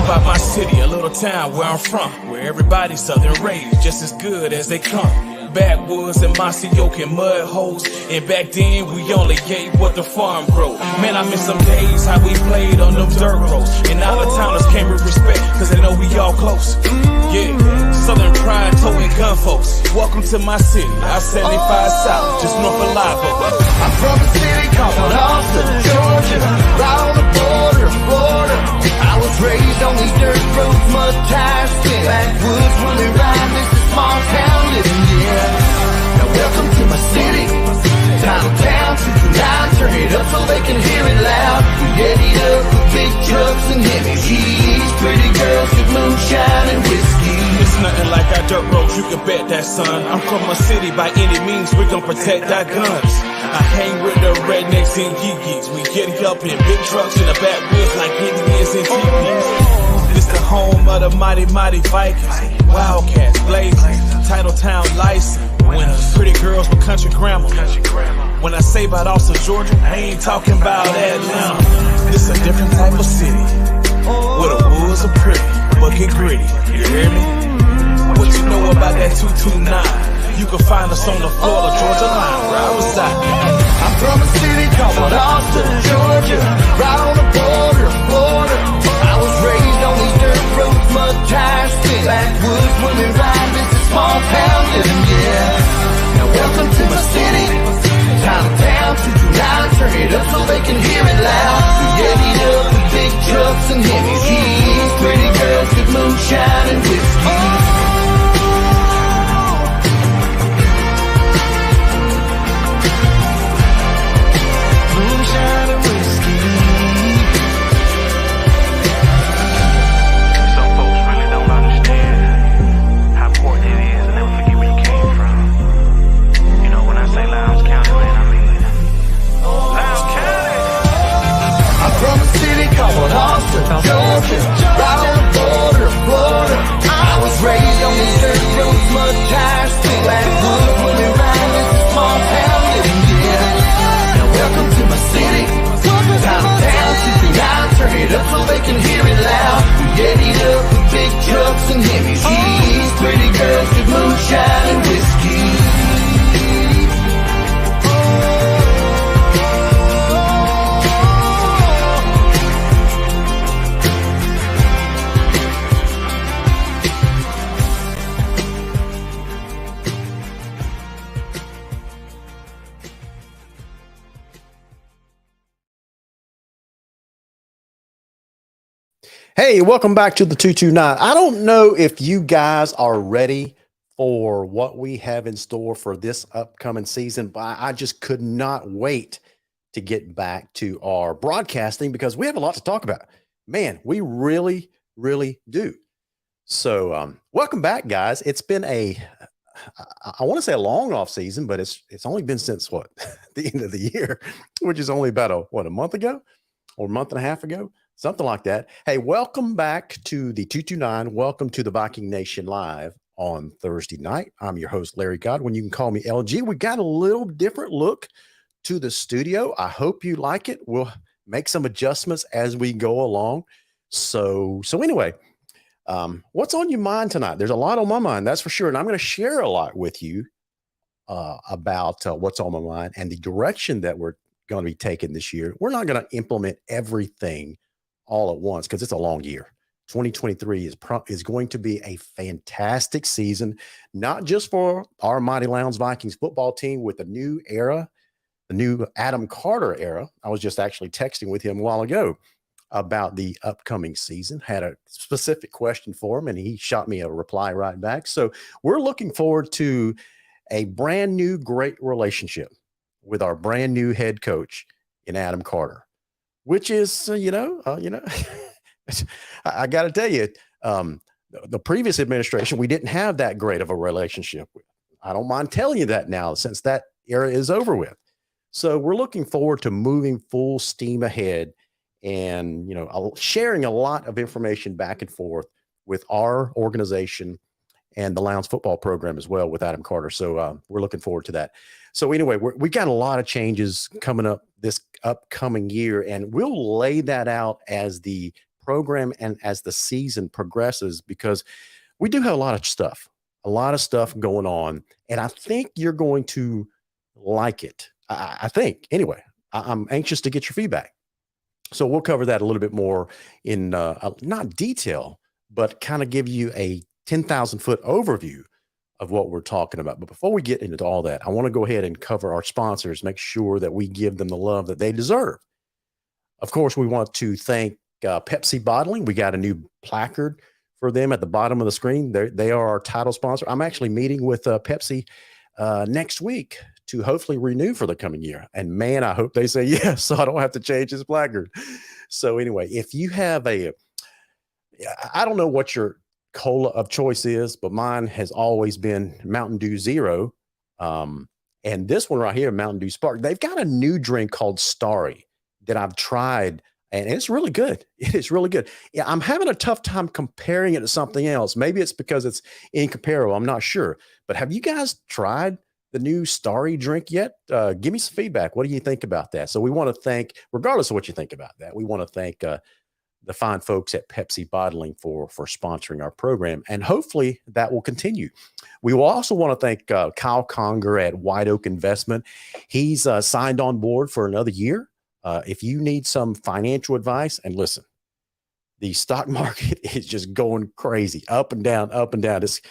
about my city, a little town where I'm from, where everybody's southern raised, just as good as they come. Backwoods and mossy oak and mud holes. And back then we only ate what the farm grow. Man, I miss some days how we played on them dirt roads. And out of towners came with respect, cause they know we all close. Yeah, Southern pride, towing gun folks. Welcome to my city, I-75 South, just north of Live Oak. I'm from a city called Austin, Georgia, right on the border of Florida. I was raised on these dirt roads, mud tires, spin backwoods, when they ride this is small town living, yeah. Now welcome to my city, title town, 229, turn it up so they can hear it loud. We headed up with big trucks and heavy G's, pretty girls with moonshine and whiskey. It's nothing like our dirt roads, you can bet that, son. I'm from a city, by any means, we gon' protect our guns. I hang with the rednecks and geekies. We get up in big trucks in the backwoods like Indians and teepees. This the home of the mighty, mighty Vikings. Wildcats, blazing, title town license. Winners, pretty girls with country grammar. When I say about Austin, Georgia, I ain't talking about Atlanta. This a different type of city, where the woods are pretty, but get gritty. You hear me? What you know about that 229? You can find us on the Florida, Georgia line, where I reside. I'm from a city called Austin, Georgia, right on the border of Florida. I was raised on these dirt roads, mud tires, spin backwoods, when we ride this is small town living, yeah. Now welcome to my city, town of town, 229, turn it up so they can hear it loud. We headed up with big trucks and heavy G's, pretty girls with moonshine and whiskey. Moonshine and whiskey. Some folks really don't understand how important it is and never forget where you came from. You know, when I say Lowndes County, man, I mean Lowndes County. I'm from a city called Austin, Georgia, right on the border of Florida. I was raised on these dirt roads, mud tires, spin backwoods, when we ride this is small town living, yeah. Now welcome to my city, town of town, 229, turn it up so they can hear it loud. We headed up with big trucks and heavy G's, pretty girls with moonshine and whiskey. Hey, welcome back to the 229. I don't know if you guys are ready for what we have in store for this upcoming season, but I just could not wait to get back to our broadcasting because we have a lot to talk about. Man, we really, really do. So welcome back, guys. It's been I want to say a long off season, but it's only been since what? The end of the year, which is only about a month ago or a month and a half ago. Something like that. Hey, welcome back to the 229. Welcome to the Viking Nation Live on Thursday night. I'm your host, Larry Godwin. You can call me LG. We got a little different look to the studio. I hope you like it. We'll make some adjustments as we go along. So anyway, what's on your mind tonight? There's a lot on my mind, that's for sure. And I'm going to share a lot with you about what's on my mind and the direction that we're going to be taking this year. We're not going to implement everything all at once because it's a long year. 2023 is going to be a fantastic season, not just for our mighty Lowndes Vikings football team with a new era, the new Adam Carter era. I was just actually texting with him a while ago about the upcoming season, had a specific question for him, and he shot me a reply right back. So we're looking forward to a brand new, great relationship with our brand new head coach in Adam Carter, which is, I got to tell you, the previous administration, we didn't have that great of a relationship with. I don't mind telling you that now, since that era is over with. So we're looking forward to moving full steam ahead and, sharing a lot of information back and forth with our organization and the Lowndes football program as well with Adam Carter. So we're looking forward to that. So anyway, we got a lot of changes coming up this upcoming year, and we'll lay that out as the program and as the season progresses, because we do have a lot of stuff going on. And I think you're going to like it. I think, anyway, I'm anxious to get your feedback. So we'll cover that a little bit more in not detail, but kind of give you a 10,000 foot overview of what we're talking about. But before we get into all that, I want to go ahead and cover our sponsors, make sure that we give them the love that they deserve. Of course, we want to thank Pepsi Bottling. We got a new placard for them at the bottom of the screen. They are our title sponsor. I'm actually meeting with Pepsi next week to hopefully renew for the coming year. And man, I hope they say yes, so I don't have to change this placard. So anyway, if you have I don't know what your cola of choice is, but mine has always been Mountain Dew Zero. And this one right here, Mountain Dew Spark, they've got a new drink called Starry that I've tried, and it's really good. It is really good. Yeah, I'm having a tough time comparing it to something else. Maybe it's because it's incomparable. I'm not sure. But have you guys tried the new Starry drink yet? Give me some feedback. What do you think about that? So we want to thank, regardless of what you think about that, we want to thank the fine folks at Pepsi Bottling for sponsoring our program, and hopefully that will continue. We will also want to thank Kyle Conger at White Oak Investment. He's signed on board for another year. If you need some financial advice, and listen, the stock market is just going crazy, up and down, up and down. It's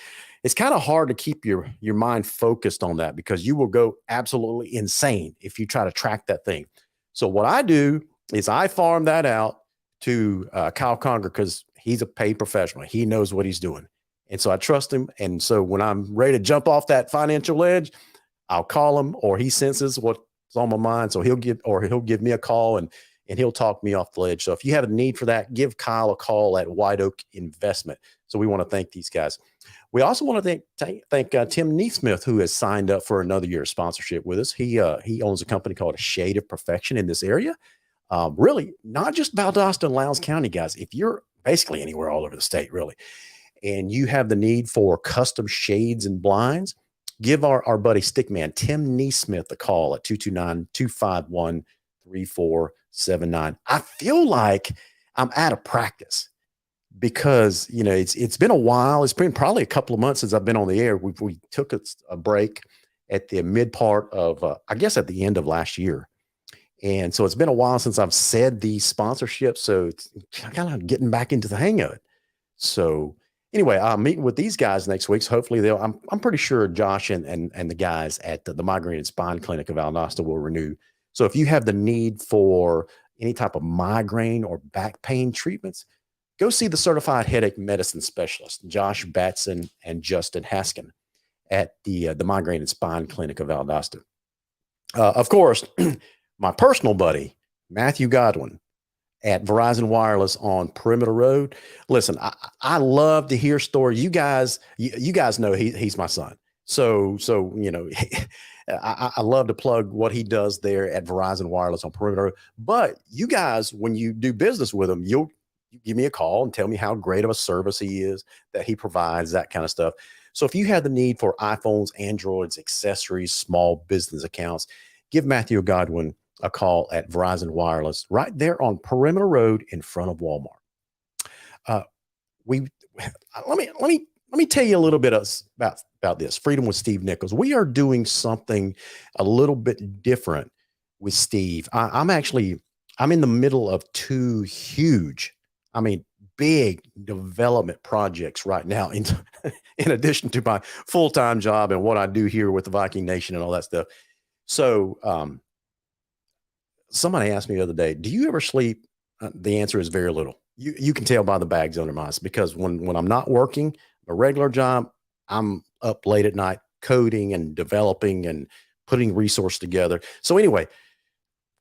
kind of hard to keep your mind focused on that, because you will go absolutely insane if you try to track that thing. So what I do is I farm that out to Kyle Conger, because he's a paid professional. He knows what he's doing. And so I trust him. And so when I'm ready to jump off that financial ledge, I'll call him, or he senses what's on my mind. So he'll give me a call, and he'll talk me off the ledge. So if you have a need for that, give Kyle a call at White Oak Investment. So we want to thank these guys. We also want to thank Tim Neesmith, who has signed up for another year of sponsorship with us. He owns a company called A Shade of Perfection in this area. Really, not just Valdosta and Lowndes County, guys. If you're basically anywhere all over the state, really, and you have the need for custom shades and blinds, give our buddy Stickman, Tim Neesmith, a call at 229-251-3479. I feel like I'm out of practice, because, you know, it's been a while. It's been probably a couple of months since I've been on the air. We took a break at the mid part of, I guess at the end of last year. And so it's been a while since I've said these sponsorships. So it's kind of getting back into the hang of it. So anyway, I'm meeting with these guys next week. So hopefully I'm pretty sure Josh and the guys at the Migraine and Spine Clinic of Valdosta will renew. So if you have the need for any type of migraine or back pain treatments, go see the certified headache medicine specialist, Josh Batson and Justin Haskin at the Migraine and Spine Clinic of Valdosta. Of course, my personal buddy, Matthew Godwin at Verizon Wireless on Perimeter Road. Listen, I love to hear stories. You guys know he's my son. So you know, I love to plug what he does there at Verizon Wireless on Perimeter Road. But you guys, when you do business with him, you give me a call and tell me how great of a service he is, that he provides, that kind of stuff. So if you have the need for iPhones, Androids, accessories, small business accounts, give Matthew Godwin a call at Verizon Wireless right there on Perimeter Road in front of Walmart. Let me tell you a little bit about this. Freedom with Steve Nichols. We are doing something a little bit different with Steve. I'm in the middle of two huge, big development projects right now, in addition to my full-time job and what I do here with the Viking Nation and all that stuff. So, somebody asked me the other day, do you ever sleep? The answer is very little. You can tell by the bags under my eyes, because when I'm not working a regular job, I'm up late at night coding and developing and putting resource together. So anyway,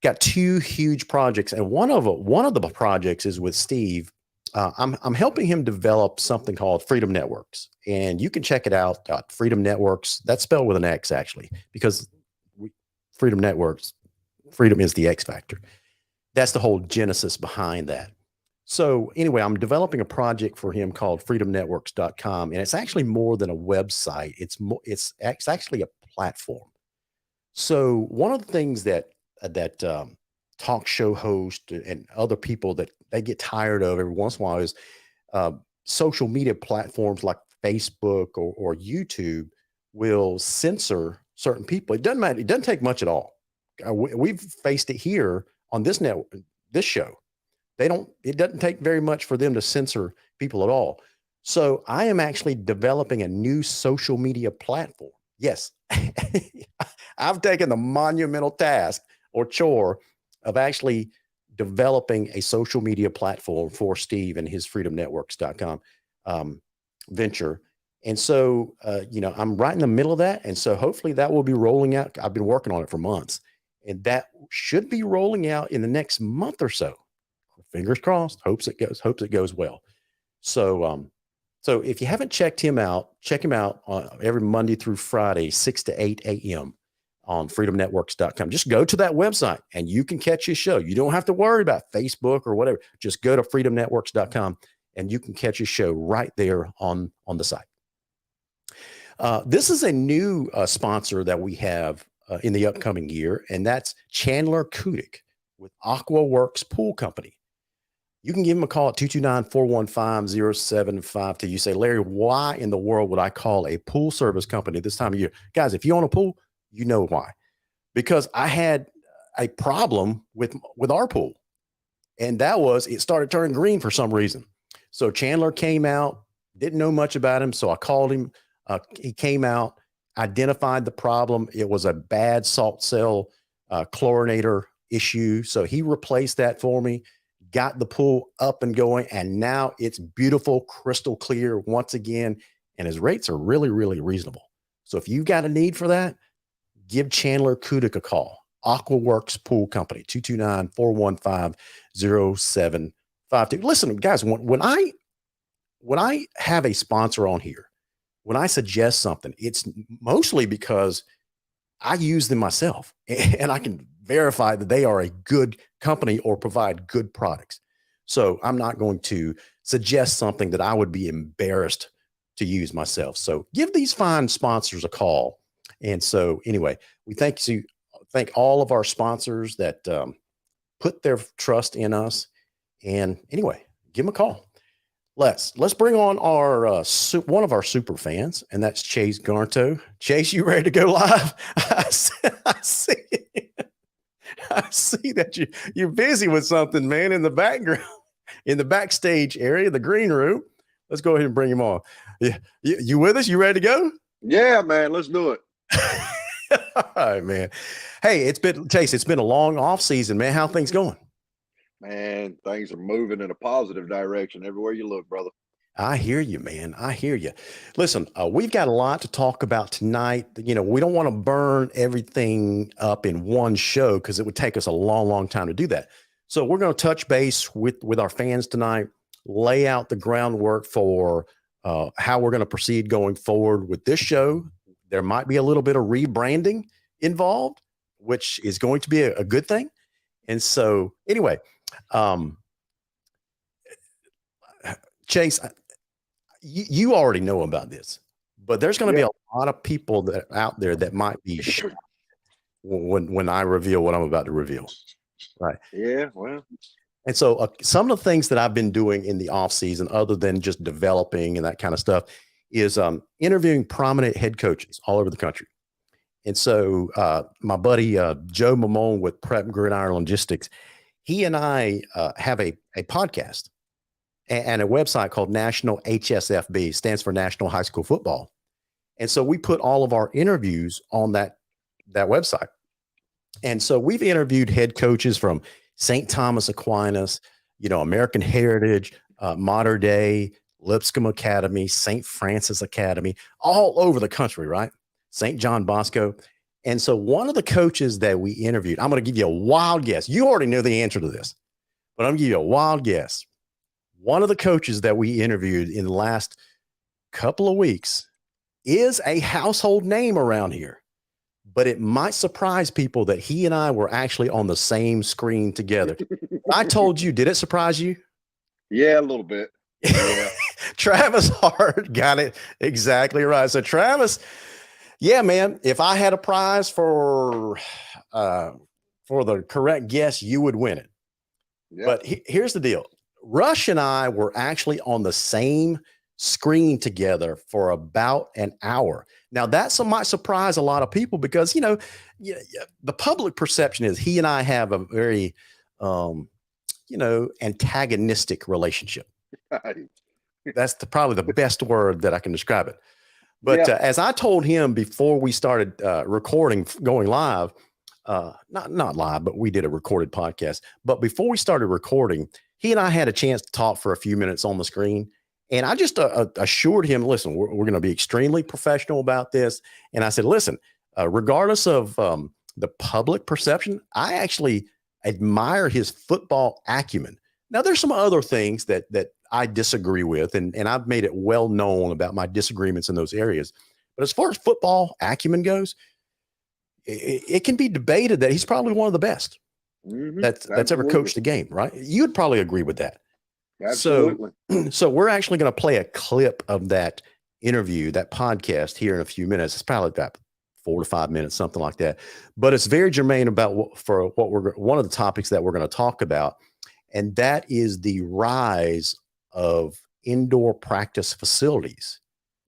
got two huge projects, and one of the projects is with Steve. I'm helping him develop something called Freedom Networks, and you can check it out. Freedom Networks. That's spelled with an X, actually, because Freedom Networks. Freedom is the X factor. That's the whole genesis behind that. So anyway, I'm developing a project for him called freedomnetworks.com. And it's actually more than a website. It's actually a platform. So one of the things that talk show hosts and other people that they get tired of every once in a while is social media platforms like Facebook or YouTube will censor certain people. It doesn't matter. It doesn't take much at all. We've faced it here on this network, this show. It doesn't take very much for them to censor people at all. So I am actually developing a new social media platform. Yes, I've taken the monumental task or chore of actually developing a social media platform for Steve and his freedomnetworks.com venture. And so, I'm right in the middle of that. And so hopefully that will be rolling out. I've been working on it for months, and that should be rolling out in the next month or so. Fingers crossed. Hopes it goes well. So, so if you haven't checked him out, check him out every Monday through Friday, 6 to 8 a.m. on freedomnetworks.com. Just go to that website and you can catch his show. You don't have to worry about Facebook or whatever. Just go to freedomnetworks.com and you can catch his show right there on the site. This is a new sponsor that we have in the upcoming year, and that's Chandler Kudik with Aqua Works Pool Company. You can give him a call at 229-415-0752. You say, Larry, why in the world would I call a pool service company this time of year? Guys, if you own a pool, you know why. Because I had a problem with our pool, and that was it started turning green for some reason. So Chandler came out, didn't know much about him, so I called him. He came out, identified the problem. It was a bad salt cell chlorinator issue. So he replaced that for me, got the pool up and going, and now it's beautiful, crystal clear once again, and his rates are really, really reasonable. So if you've got a need for that, give Chandler Kudik a call. AquaWorks Pool Company, 229-415-0752. Listen, guys, when I have a sponsor on here, when I suggest something, it's mostly because I use them myself and I can verify that they are a good company or provide good products. So I'm not going to suggest something that I would be embarrassed to use myself. So give these fine sponsors a call. And so anyway, we thank all of our sponsors that put their trust in us. And anyway, give them a call. Let's bring on our one of our super fans, and that's Chase Garnto. Chase, you ready to go live? I see that you're busy with something, man, in the background, in the backstage area, the green room. Let's go ahead and bring him on. Yeah, you with us? You ready to go? Yeah, man. Let's do it. All right, man. Hey, Chase. It's been a long off season, man. How are things going? Man, things are moving in a positive direction everywhere you look, brother. I hear you, man. I hear you. Listen, we've got a lot to talk about tonight. We don't want to burn everything up in one show because it would take us a long, long time to do that. So we're going to touch base with our fans tonight, lay out the groundwork for how we're going to proceed going forward with this show. There might be a little bit of rebranding involved, which is going to be a good thing. And so anyway, Chase, you already know about this, but there's going to be a lot of people that out there that might be shocked when I reveal what I'm about to reveal. Right. Yeah. Well, and so some of the things that I've been doing in the off season, other than just developing and that kind of stuff, is interviewing prominent head coaches all over the country. And so my buddy Joe Mamone with Prep Gridiron Logistics, he and I have a podcast and a website called National HSFB, stands for National High School Football. And so we put all of our interviews on that website. And so we've interviewed head coaches from St. Thomas Aquinas, American Heritage, Mater Dei, Lipscomb Academy, St. Francis Academy, all over the country, right? St. John Bosco. And so one of the coaches that we interviewed, I'm going to give you a wild guess. You already know the answer to this, but I'm going to give you a wild guess. One of the coaches that we interviewed in the last couple of weeks is a household name around here, but it might surprise people that he and I were actually on the same screen together. I told you, did it surprise you? Yeah, a little bit. Yeah. Travis Hart got it exactly right. So Travis, yeah, man, if I had a prize for for the correct guess, you would win it. Yeah. But here's the deal. Rush and I were actually on the same screen together for about an hour. Now, that might surprise a lot of people because, the public perception is he and I have a very, antagonistic relationship. That's probably the best word that I can describe it. But as I told him before we started recording, going live, not live, but we did a recorded podcast. But before we started recording, he and I had a chance to talk for a few minutes on the screen. And I just assured him, listen, we're going to be extremely professional about this. And I said, listen, regardless of the public perception, I actually admire his football acumen. Now, there's some other things that I disagree with, and I've made it well known about my disagreements in those areas. But as far as football acumen goes, it can be debated that he's probably one of the best that's ever coached the game, right? You'd probably agree with that. Absolutely. So we're actually going to play a clip of that interview, that podcast here in a few minutes. It's probably about 4 to 5 minutes, something like that. But it's very germane about one of the topics that we're going to talk about, and that is the rise of indoor practice facilities.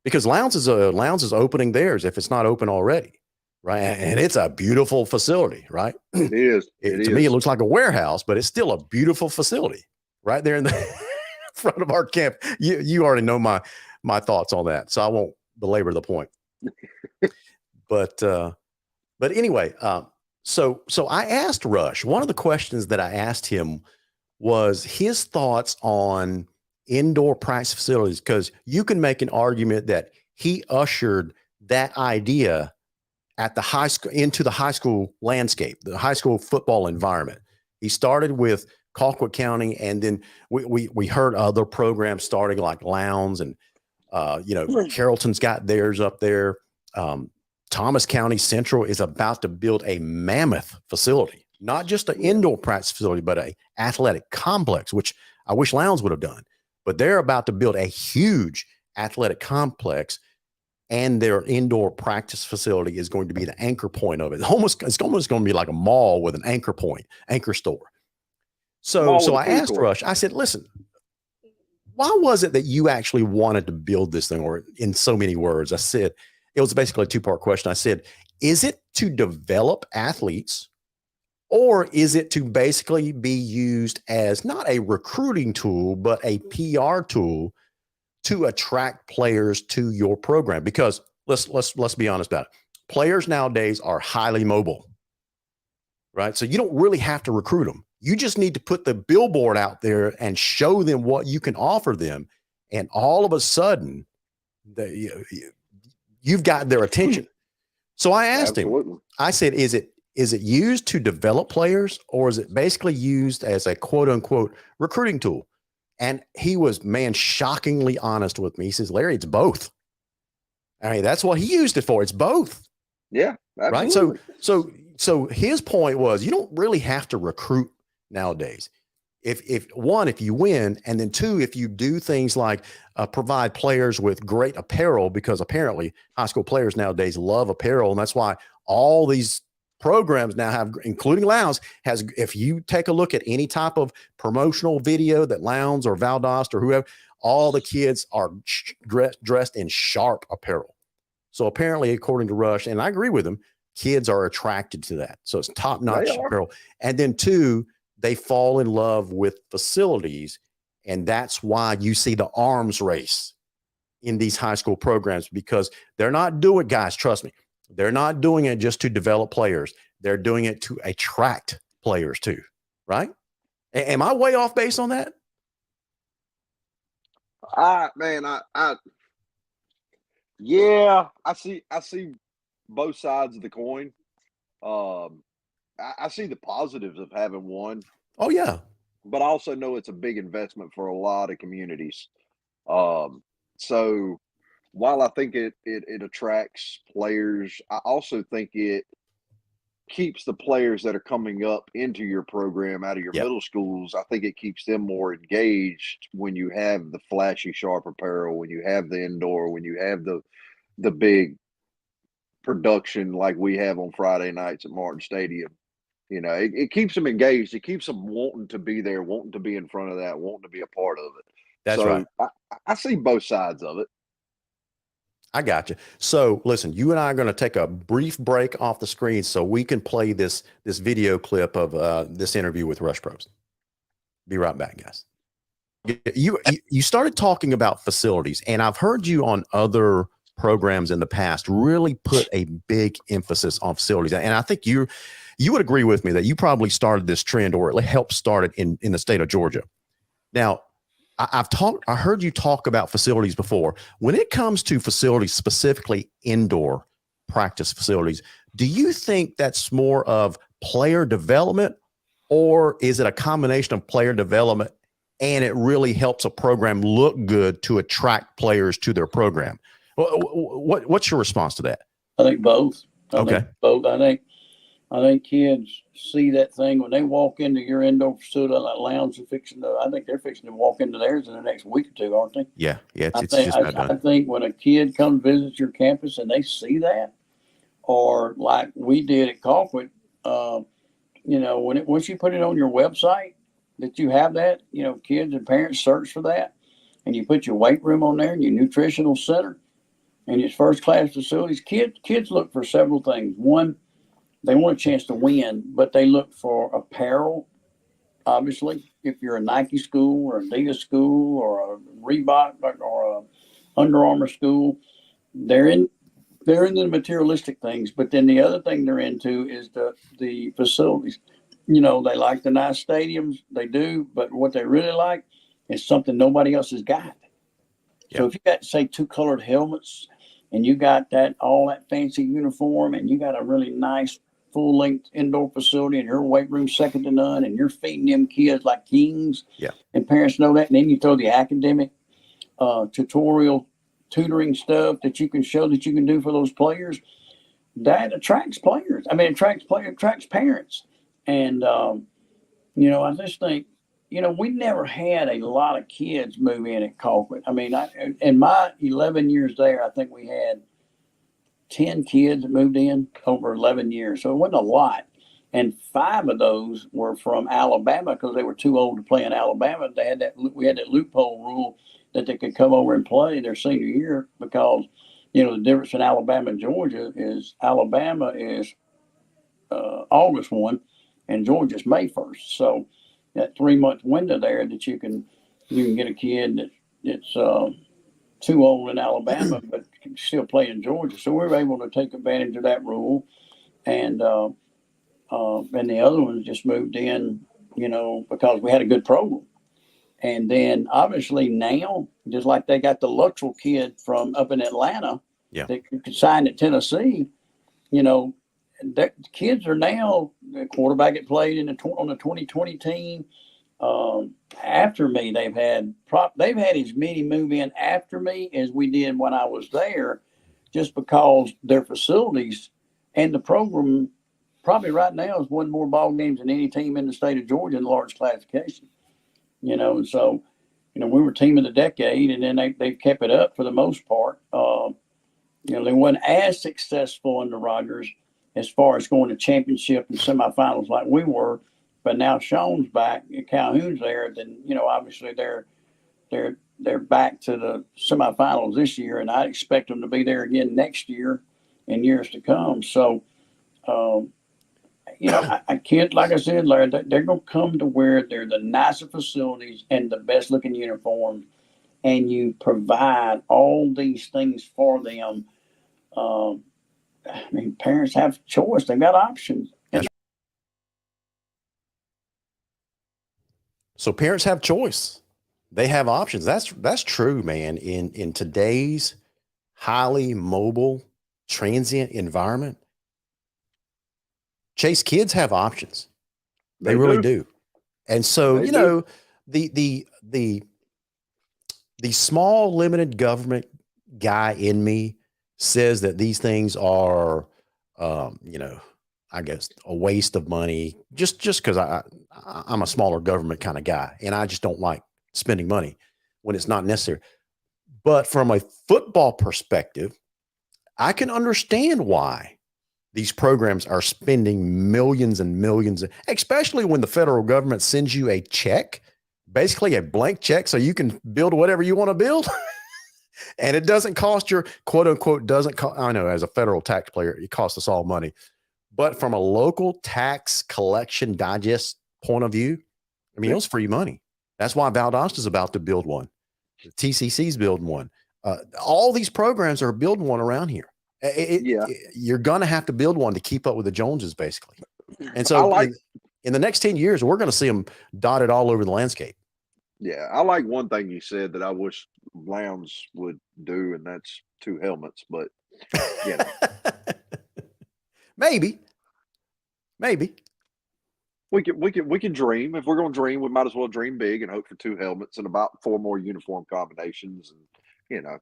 Because Lowndes is opening theirs if it's not open already. Right. And it's a beautiful facility, right? It is. To me, it looks like a warehouse, but it's still a beautiful facility right there in the front of our camp. You already know my thoughts on that, so I won't belabor the point. But anyway, so I asked Rush, one of the questions that I asked him was his thoughts on indoor practice facilities, because you can make an argument that he ushered that idea at the high school into the high school landscape, the high school football environment. He started with Colquitt County, and then we heard other programs starting like Lowndes, and Carrollton's got theirs up there. Thomas County Central is about to build a mammoth facility, not just an indoor practice facility, but an athletic complex, which I wish Lowndes would have done. But they're about to build a huge athletic complex, and their indoor practice facility is going to be the anchor point of it. It's almost going to be like a mall with an anchor point, anchor store. So I asked Rush, I said, listen, why was it that you actually wanted to build this thing? Or in so many words, I said, it was basically a 2-part question. I said, is it to develop athletes, or is it to basically be used as not a recruiting tool, but a PR tool to attract players to your program? Because let's be honest about it. Players nowadays are highly mobile, right? So you don't really have to recruit them. You just need to put the billboard out there and show them what you can offer them. And all of a sudden, you've got their attention. So I asked him, I said, is it used to develop players, or is it basically used as a quote unquote recruiting tool? And he was, shockingly honest with me. He says, Larry, it's both. I mean, that's what he used it for. It's both. Yeah. Absolutely. Right. So his point was, you don't really have to recruit nowadays. If you win, and then 2, if you do things like provide players with great apparel, because apparently high school players nowadays love apparel. And that's why all these programs now have, including Lowndes, has, if you take a look at any type of promotional video that Lowndes or Valdosta or whoever, all the kids are dressed in sharp apparel. So apparently, according to Rush, and I agree with him, kids are attracted to that. So it's top-notch apparel. And then 2, they fall in love with facilities. And that's why you see the arms race in these high school programs, because they're not doing it, guys, trust me, they're not doing it just to develop players. They're doing it to attract players too, right? Am I way off base on that? Yeah, I see both sides of the coin. I see the positives of having one. Oh yeah. But I also know it's a big investment for a lot of communities. So while I think it attracts players, I also think it keeps the players that are coming up into your program out of your middle schools. I think it keeps them more engaged when you have the flashy, sharp apparel, when you have the indoor, when you have the big production like we have on Friday nights at Martin Stadium. It keeps them engaged. It keeps them wanting to be there, wanting to be in front of that, wanting to be a part of it. That's So right. I see both sides of it. I got you. So listen, you and I are going to take a brief break off the screen so we can play this video clip of this interview with Rush Pros. Be right back, guys. You started talking about facilities, and I've heard you on other programs in the past really put a big emphasis on facilities. And I think you would agree with me that you probably started this trend, or it helped start it in the state of Georgia. Now, I heard you talk about facilities before. When it comes to facilities, specifically indoor practice facilities, do you think that's more of player development, or is it a combination of player development and it really helps a program look good to attract players to their program? What's your response to that? I think both. Okay. Both. I think kids see that thing when they walk into your indoor facility, like lounge, I think they're fixing to walk into theirs in the next week or two, aren't they? Yeah. It's just not done. I think when a kid comes visit your campus and they see that, or like we did at Colquitt, once you put it on your website that you have that, kids and parents search for that, and you put your weight room on there and your nutritional center and your first class facilities. Kids look for several things. One, they want a chance to win, but they look for apparel. Obviously, if you're a Nike school or Adidas school or a Reebok or a Under Armour school, they're into the materialistic things. But then the other thing they're into is the facilities. They like the nice stadiums, they do, but what they really like is something nobody else has got. So if you got, say, 2 colored helmets, and you got all that fancy uniform, and you got a really nice full-length indoor facility, and your weight room second to none, and you're feeding them kids like kings, and parents know that, and then you throw the academic tutorial tutoring stuff that you can show that you can do for those players, that attracts players. I mean, attracts parents. And, I just think, we never had a lot of kids move in at Colquitt. I mean, in my 11 years there, I think we had 10 kids that moved in over 11 years. So it wasn't a lot. And 5 of those were from Alabama because they were too old to play in Alabama. We had that loophole rule that they could come over and play their senior year because, the difference in Alabama and Georgia is Alabama is August 1 and Georgia's May 1st. So that 3-month window there that you can get a kid that's too old in Alabama but can still play in Georgia. So we were able to take advantage of that rule, and the other ones just moved in, because we had a good program. And then obviously now, just like they got the Luttrell kid from up in Atlanta that could sign at Tennessee, the kids are now the quarterback that played on the 2020 team. After me, they've had as many move in after me as we did when I was there, just because their facilities and the program probably right now has won more ball games than any team in the state of Georgia in large classification. So we were team of the decade, and then they've kept it up for the most part. They weren't as successful in the Rogers as far as going to championship and semifinals like we were. But now Sean's back, Calhoun's there, then, obviously they're back to the semifinals this year, and I expect them to be there again next year and years to come. So, I can't, like I said, Larry, they're going to come to where they're the nicer facilities and the best looking uniforms, and you provide all these things for them. Parents have choice. They've got options. So parents have choice. They have options. That's true, man. In today's highly mobile, transient environment, Chase, kids have options. They really do. And so, the small limited government guy in me says that these things are, I guess a waste of money just because I'm a smaller government kind of guy, and I just don't like spending money when it's not necessary. But from a football perspective, I can understand why these programs are spending millions and millions, especially when the federal government sends you a check, basically a blank check, so you can build whatever you want to build. And it doesn't cost your quote unquote, doesn't cost. I know as a federal taxpayer, it costs us all money. But from a local tax collection digest point of view, I mean, it was free money. That's why Valdosta is about to build one. The TCC's building one. All these programs are building one around here. You're going to have to build one to keep up with the Joneses, basically. And so in the next 10 years, we're going to see them dotted all over the landscape. Yeah, I like one thing you said that I wish Lowndes would do, and that's 2 helmets. But you know, maybe we can dream. If we're going to dream, we might as well dream big and hope for 2 helmets and about 4 more uniform combinations. And you know,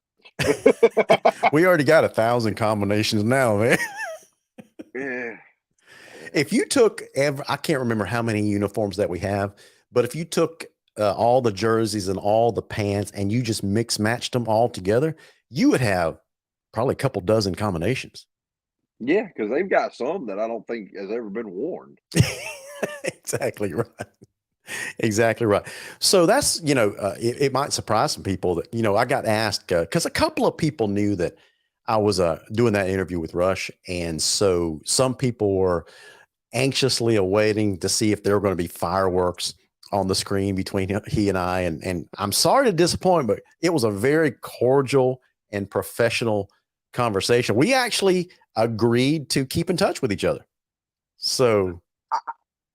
we already got 1,000 combinations now, man. Yeah. If you took I can't remember how many uniforms that we have, but if you took all the jerseys and all the pants and you just mix matched them all together, you would have probably a couple dozen combinations. Yeah, because they've got some that I don't think has ever been worn. Exactly right. Exactly right. So that's, it might surprise some people that, I got asked because a couple of people knew that I was doing that interview with Rush. And so some people were anxiously awaiting to see if there were going to be fireworks on the screen between he and I. And I'm sorry to disappoint, but it was a very cordial and professional conversation. We actually agreed to keep in touch with each other. So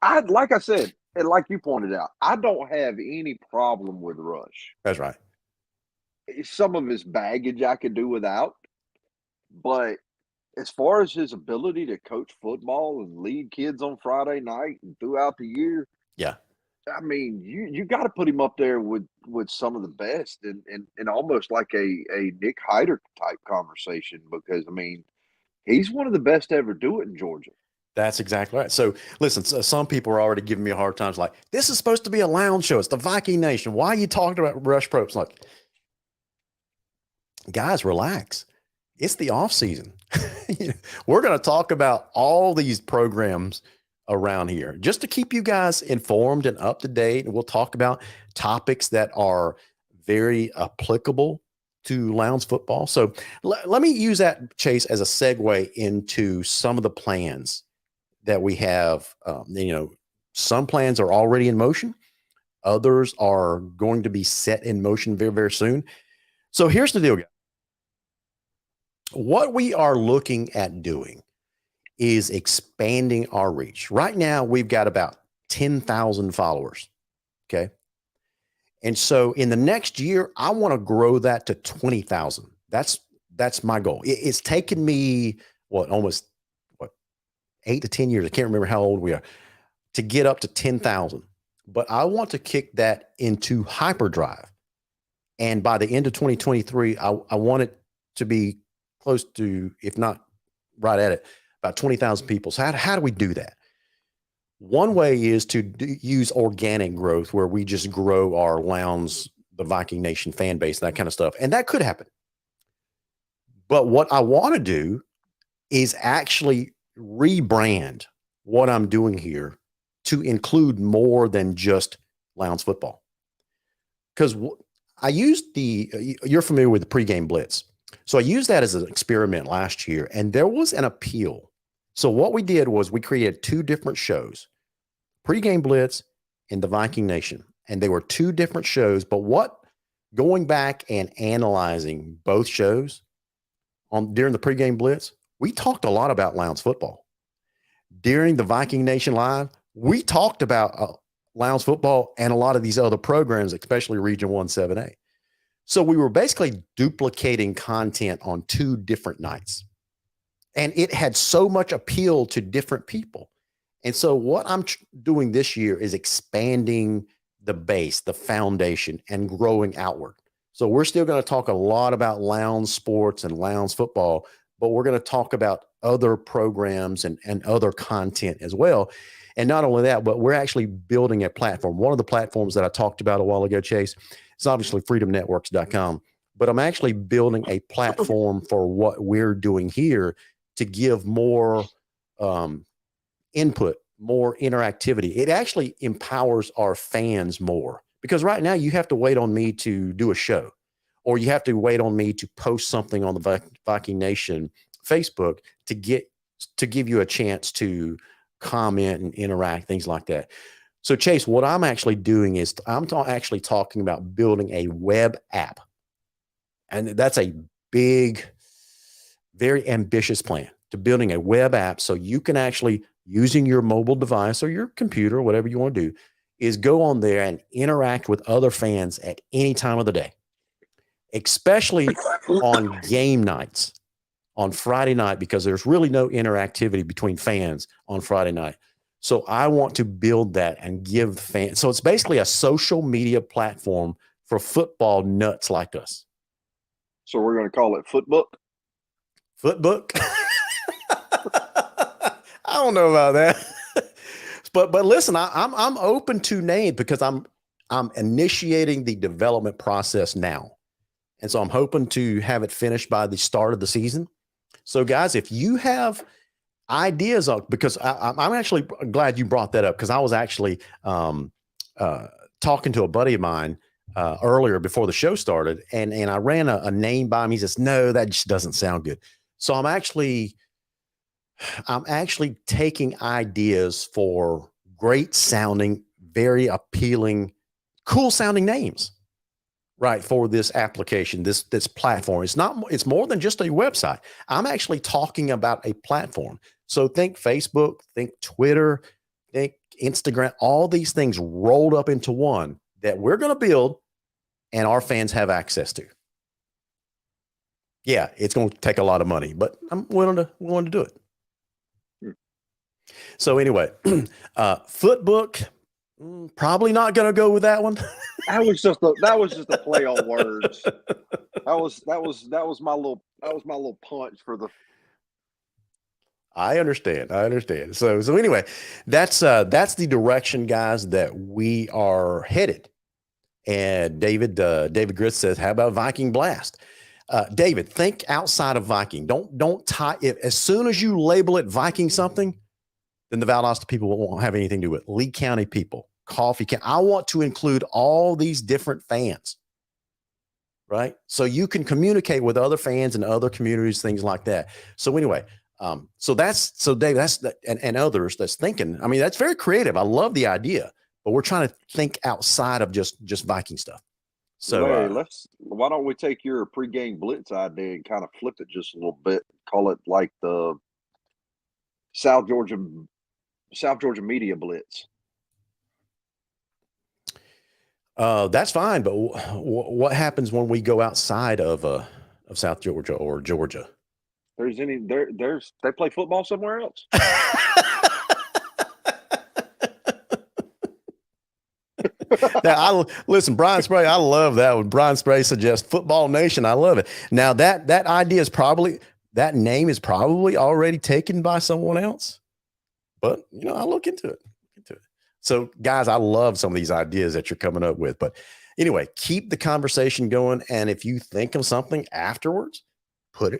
I like I said, and like you pointed out, I don't have any problem with Rush. That's right. Some of his baggage I could do without, but as far as his ability to coach football and lead kids on Friday night and throughout the year, yeah, I mean, you got to put him up there with some of the best and almost like a Nick Hyder type conversation, because I mean, he's one of the best to ever do it in Georgia. That's exactly right. So listen, some people are already giving me a hard time. Like, this is supposed to be a lounge show. It's the Viking Nation. Why are you talking about Rush Probst? Like, guys, relax. It's the off season. We're going to talk about all these programs around here just to keep you guys informed and up to date. And we'll talk about topics that are very applicable to Lowndes football. So let me use that, Chase, as a segue into some of the plans that we have. Some plans are already in motion. Others are going to be set in motion very, very soon. So here's the deal, guys. What we are looking at doing is expanding our reach. Right now, we've got about 10,000 followers. Okay. And so in the next year, I want to grow that to 20,000. That's my goal. It's taken me almost 8 to 10 years. I can't remember how old we are to get up to 10,000, but I want to kick that into hyperdrive. And by the end of 2023, I want it to be close to, if not right at it, about 20,000 people. So how do we do that? One way is to use organic growth, where we just grow our Lowndes, the Viking Nation fan base, that kind of stuff. And that could happen. But what I want to do is actually rebrand what I'm doing here to include more than just Lowndes football. Because I used you're familiar with the pregame blitz. So I used that as an experiment last year, and there was an appeal. So what we did was we created 2 different shows, Pregame Blitz and the Viking Nation. And they were 2 different shows, but going back and analyzing both shows during the Pregame Blitz, we talked a lot about Lowndes football. During the Viking Nation Live, we talked about Lowndes football and a lot of these other programs, especially Region 1 7A. So we were basically duplicating content on 2 different nights. And it had so much appeal to different people. And so what I'm doing this year is expanding the base, the foundation, and growing outward. So we're still going to talk a lot about Lowndes sports and Lowndes football, but we're going to talk about other programs and other content as well. And not only that, but we're actually building a platform. One of the platforms that I talked about a while ago, Chase, is obviously freedomnetworks.com, but I'm actually building a platform for what we're doing here to give more input, more interactivity. It actually empowers our fans more, because right now you have to wait on me to do a show, or you have to wait on me to post something on the Viking Nation Facebook to give you a chance to comment and interact, things like that. So Chase, what I'm actually doing is I'm actually talking about building a web app. And that's a big, very ambitious plan, to building a web app so you can actually, using your mobile device or your computer, whatever you want to do, is go on there and interact with other fans at any time of the day, especially on game nights, on Friday night, because there's really no interactivity between fans on Friday night. So I want to build that and give fans. So it's basically a social media platform for football nuts like us. So we're going to call it Footbook. Footbook. I don't know about that, but listen, I'm open to name, because I'm initiating the development process now, and so I'm hoping to have it finished by the start of the season. So guys, if you have ideas of, because I'm actually glad you brought that up, because I was actually talking to a buddy of mine earlier before the show started, and I ran a name by him. He says, no, that just doesn't sound good. So I'm actually taking ideas for great sounding, very appealing, cool sounding names, right, for this application, this platform. It's more than just a website. I'm actually talking about a platform. So think Facebook, think Twitter, think Instagram, all these things rolled up into one that we're going to build and our fans have access to. Yeah, it's going to take a lot of money, but I'm willing to do it. So anyway, Footbook, probably not going to go with that one. That was just a play on words. That was my little punch for the. I understand. So anyway, that's the direction, guys, that we are headed. And David Gritz says, how about Viking Blast? David, think outside of Viking. Don't tie it. As soon as you label it Viking something, then the Valdosta people won't have anything to do with it. Lee County people, Coffee County. I want to include all these different fans, right? So you can communicate with other fans and other communities, things like that. So anyway, so Dave, and others that's thinking, I mean, that's very creative. I love the idea, but we're trying to think outside of just Viking stuff. So Larry, why don't we take your pregame blitz idea and kind of flip it just a little bit, call it like the South Georgia Media Blitz. That's fine, but what happens when we go outside of South Georgia or Georgia? They play football somewhere else. Now, listen, Brian Spray, I love that one. Brian Spray suggests Football Nation. I love it. Now that idea is that name is probably already taken by someone else, but I'll look into it. So guys, I love some of these ideas that you're coming up with, but anyway, keep the conversation going. And if you think of something afterwards,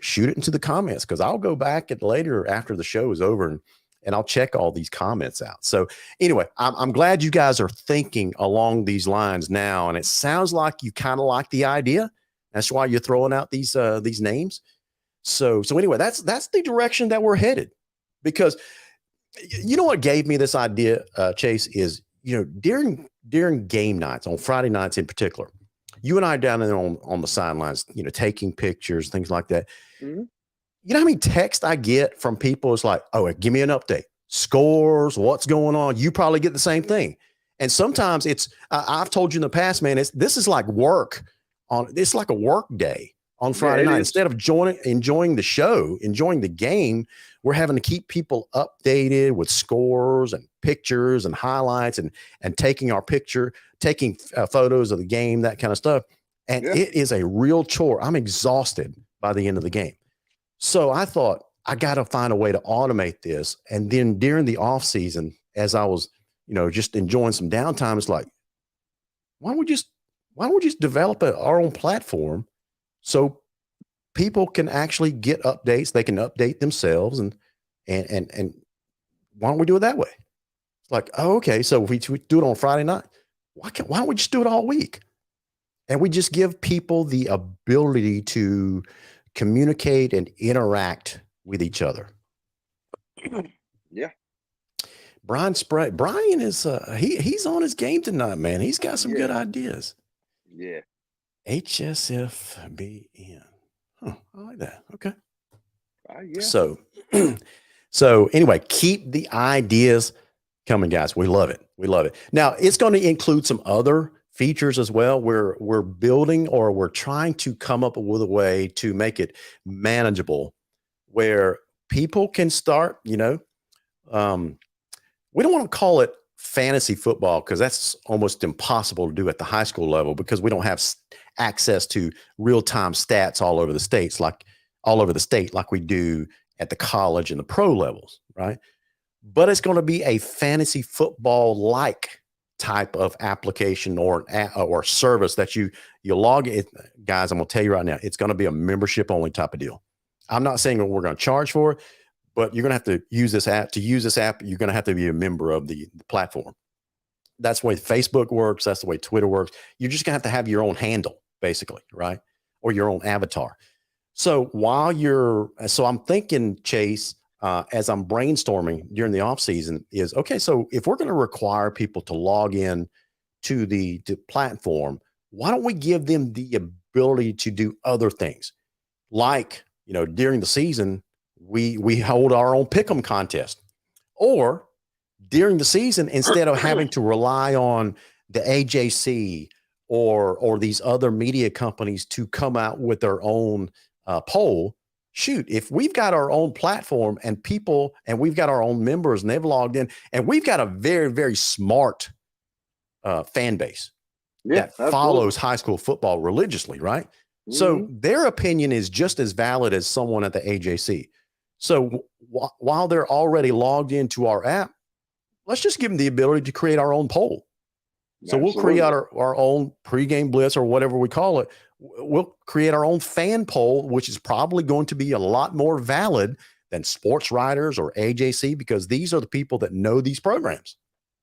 shoot it into the comments, because I'll go back later after the show is over and I'll check all these comments out. So anyway, I'm glad you guys are thinking along these lines now. And it sounds like you kind of like the idea. That's why you're throwing out these names. So anyway, that's the direction that we're headed, because you know what gave me this idea, Chase, is, during game nights, on Friday nights in particular, you and I down there on the sidelines, taking pictures, things like that. Mm-hmm. You know how many texts I get from people? It's like, oh, give me an update, scores, what's going on. You probably get the same thing. And sometimes I've told you in the past, man, this is like work it's like a work day on Friday night. Instead of enjoying the show, enjoying the game, we're having to keep people updated with scores and pictures and highlights and taking photos of the game, that kind of stuff. And it is a real chore. I'm exhausted by the end of the game. So I thought, I got to find a way to automate this. And then during the off season, as I was, just enjoying some downtime, it's like, why don't we just develop our own platform so people can actually get updates? They can update themselves and why don't we do it that way? It's like, oh, okay. So if we do it on Friday night, why don't we just do it all week? And we just give people the ability to communicate and interact with each other. Yeah. Brian is he's on his game tonight, man. He's got some good ideas. Yeah. HSFBN. Huh, I like that. Okay. Yeah. So anyway, keep the ideas coming, guys. We love it. We love it. Now it's going to include some other features as well. We're building, or we're trying to come up with a way to make it manageable where people can start, we don't want to call it fantasy football because that's almost impossible to do at the high school level because we don't have access to real-time stats all over the state like we do at the college and the pro levels, right? But it's going to be a fantasy football like type of application or service that you log in. Guys, I'm going to tell you right now, it's going to be a membership only type of deal. I'm not saying that we're going to charge for it, but you're going to have to use this app. To use this app, you're going to have to be a member of the platform. That's the way Facebook works. That's the way Twitter works. You're just going to have your own handle, basically, right? Or your own avatar. So so I'm thinking, Chase, as I'm brainstorming during the off season is, okay, so if we're going to require people to log in to the platform, why don't we give them the ability to do other things? Like, during the season, we hold our own pick'em contest, or during the season, instead of having to rely on the AJC or these other media companies to come out with their own poll, shoot, if we've got our own platform and we've got our own members and they've logged in, and we've got a very, very smart fan base that follows high school football religiously, right? Mm-hmm. So their opinion is just as valid as someone at the AJC. So while they're already logged into our app, let's just give them the ability to create our own poll. So we'll create our own pregame blitz or whatever we call it. We'll create our own fan poll, which is probably going to be a lot more valid than sports writers or AJC, because these are the people that know these programs.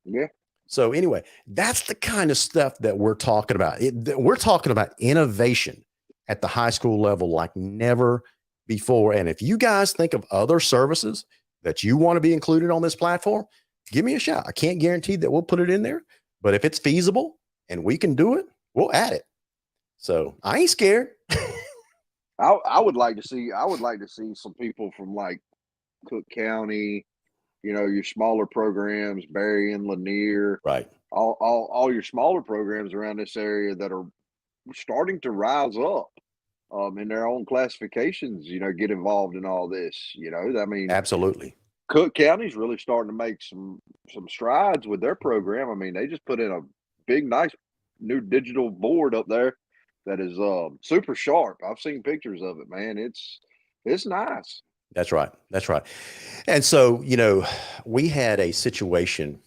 Yeah. So anyway, that's the kind of stuff that we're talking about. We're talking about innovation at the high school level like never before. And if you guys think of other services that you want to be included on this platform, give me a shout. I can't guarantee that we'll put it in there, but if it's feasible and we can do it, we'll add it. So I ain't scared. I would like to see some people from like Cook County, your smaller programs, Berrien, Lanier, right? All your smaller programs around this area that are starting to rise up in their own classifications, get involved in all this. I mean, absolutely. Cook County's really starting to make some strides with their program. I mean, they just put in a big, nice new digital board up there that is super sharp. I've seen pictures of it, man. It's nice. That's right. That's right. And so, we had a situation.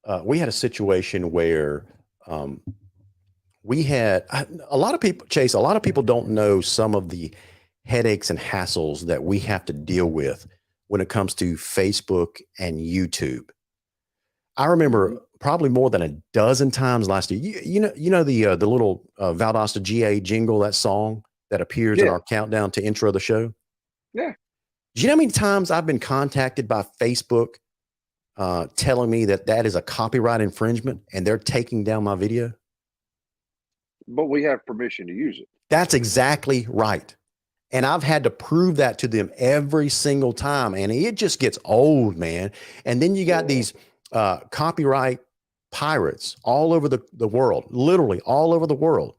Where we had a lot of people, Chase, a lot of people don't know some of the headaches and hassles that we have to deal with when it comes to Facebook and YouTube. I remember probably more than a dozen times last year. You know the little Valdosta GA jingle, that song that appears in our countdown to intro the show. Yeah. Do you know how many times I've been contacted by Facebook telling me that is a copyright infringement and they're taking down my video? But we have permission to use it. That's exactly right. And I've had to prove that to them every single time. And it just gets old, man. And then you got these copyright pirates all over the world, literally all over the world,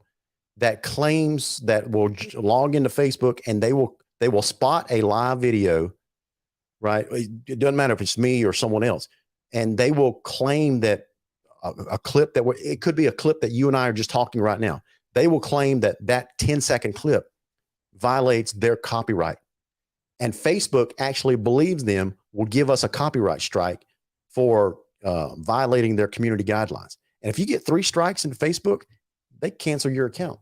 that claims that will log into Facebook and they will spot a live video, right? It doesn't matter if it's me or someone else. And they will claim that a clip it could be a clip that you and I are just talking right now. They will claim that 10-second clip violates their copyright. And Facebook actually believes them, will give us a copyright strike for violating their community guidelines. And if you get 3 strikes in Facebook, they cancel your account.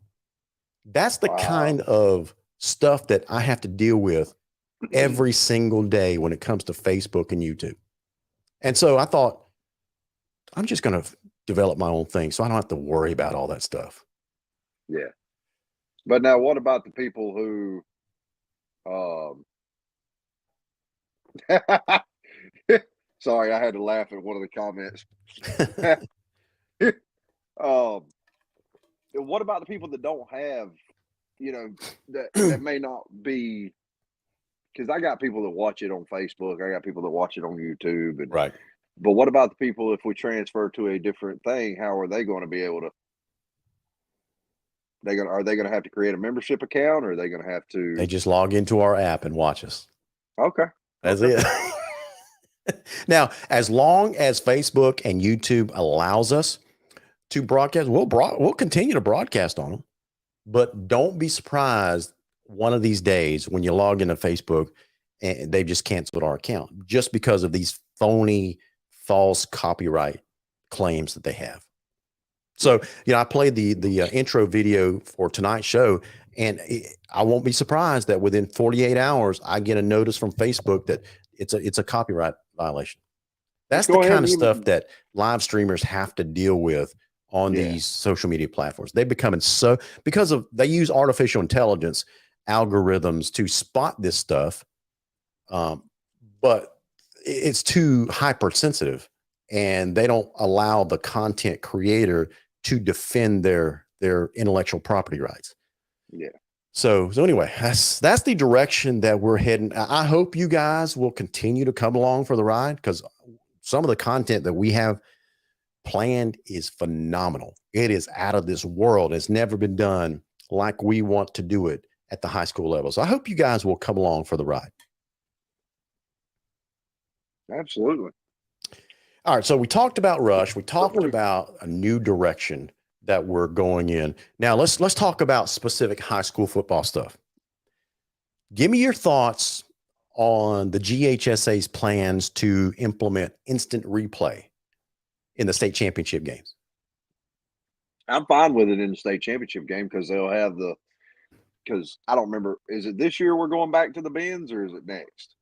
That's the kind of stuff that I have to deal with every single day when it comes to Facebook and YouTube. And so I thought, I'm just going to develop my own thing so I don't have to worry about all that stuff. Yeah. But now what about the people who sorry, I had to laugh at one of the comments. What about the people that don't have, that may not be, because I got people that watch it on Facebook, I got people that watch it on YouTube, and Right. but what about the people if we transfer to a different thing? How are they going to be able to? Are they going to have to create a membership account, or are they going to have to? They just log into our app and watch us. Okay, That's it. Now, as long as Facebook and YouTube allows us to broadcast, we'll continue to broadcast on them. But don't be surprised one of these days when you log into Facebook and they've just canceled our account just because of these phony, false copyright claims that they have. So, I played the intro video for tonight's show, and I won't be surprised that within 48 hours, I get a notice from Facebook that it's a copyright violation. That's the kind of stuff that live streamers have to deal with on these social media platforms. They're becoming they use artificial intelligence algorithms to spot this stuff, but it's too hypersensitive, and they don't allow the content creator to defend their intellectual property rights. Yeah. So anyway, that's the direction that we're heading. I hope you guys will continue to come along for the ride, because some of the content that we have planned is phenomenal. It is out of this world. It's never been done like we want to do it at the high school level. So I hope you guys will come along for the ride. Absolutely. All right. So we talked about Rush. We talked about a new direction that we're going in. Now let's talk about specific high school football stuff. Give me your thoughts on the GHSA's plans to implement instant replay in the state championship games. I'm fine with it in the state championship game, because they'll have because I don't remember, is it this year we're going back to the bins, or is it next?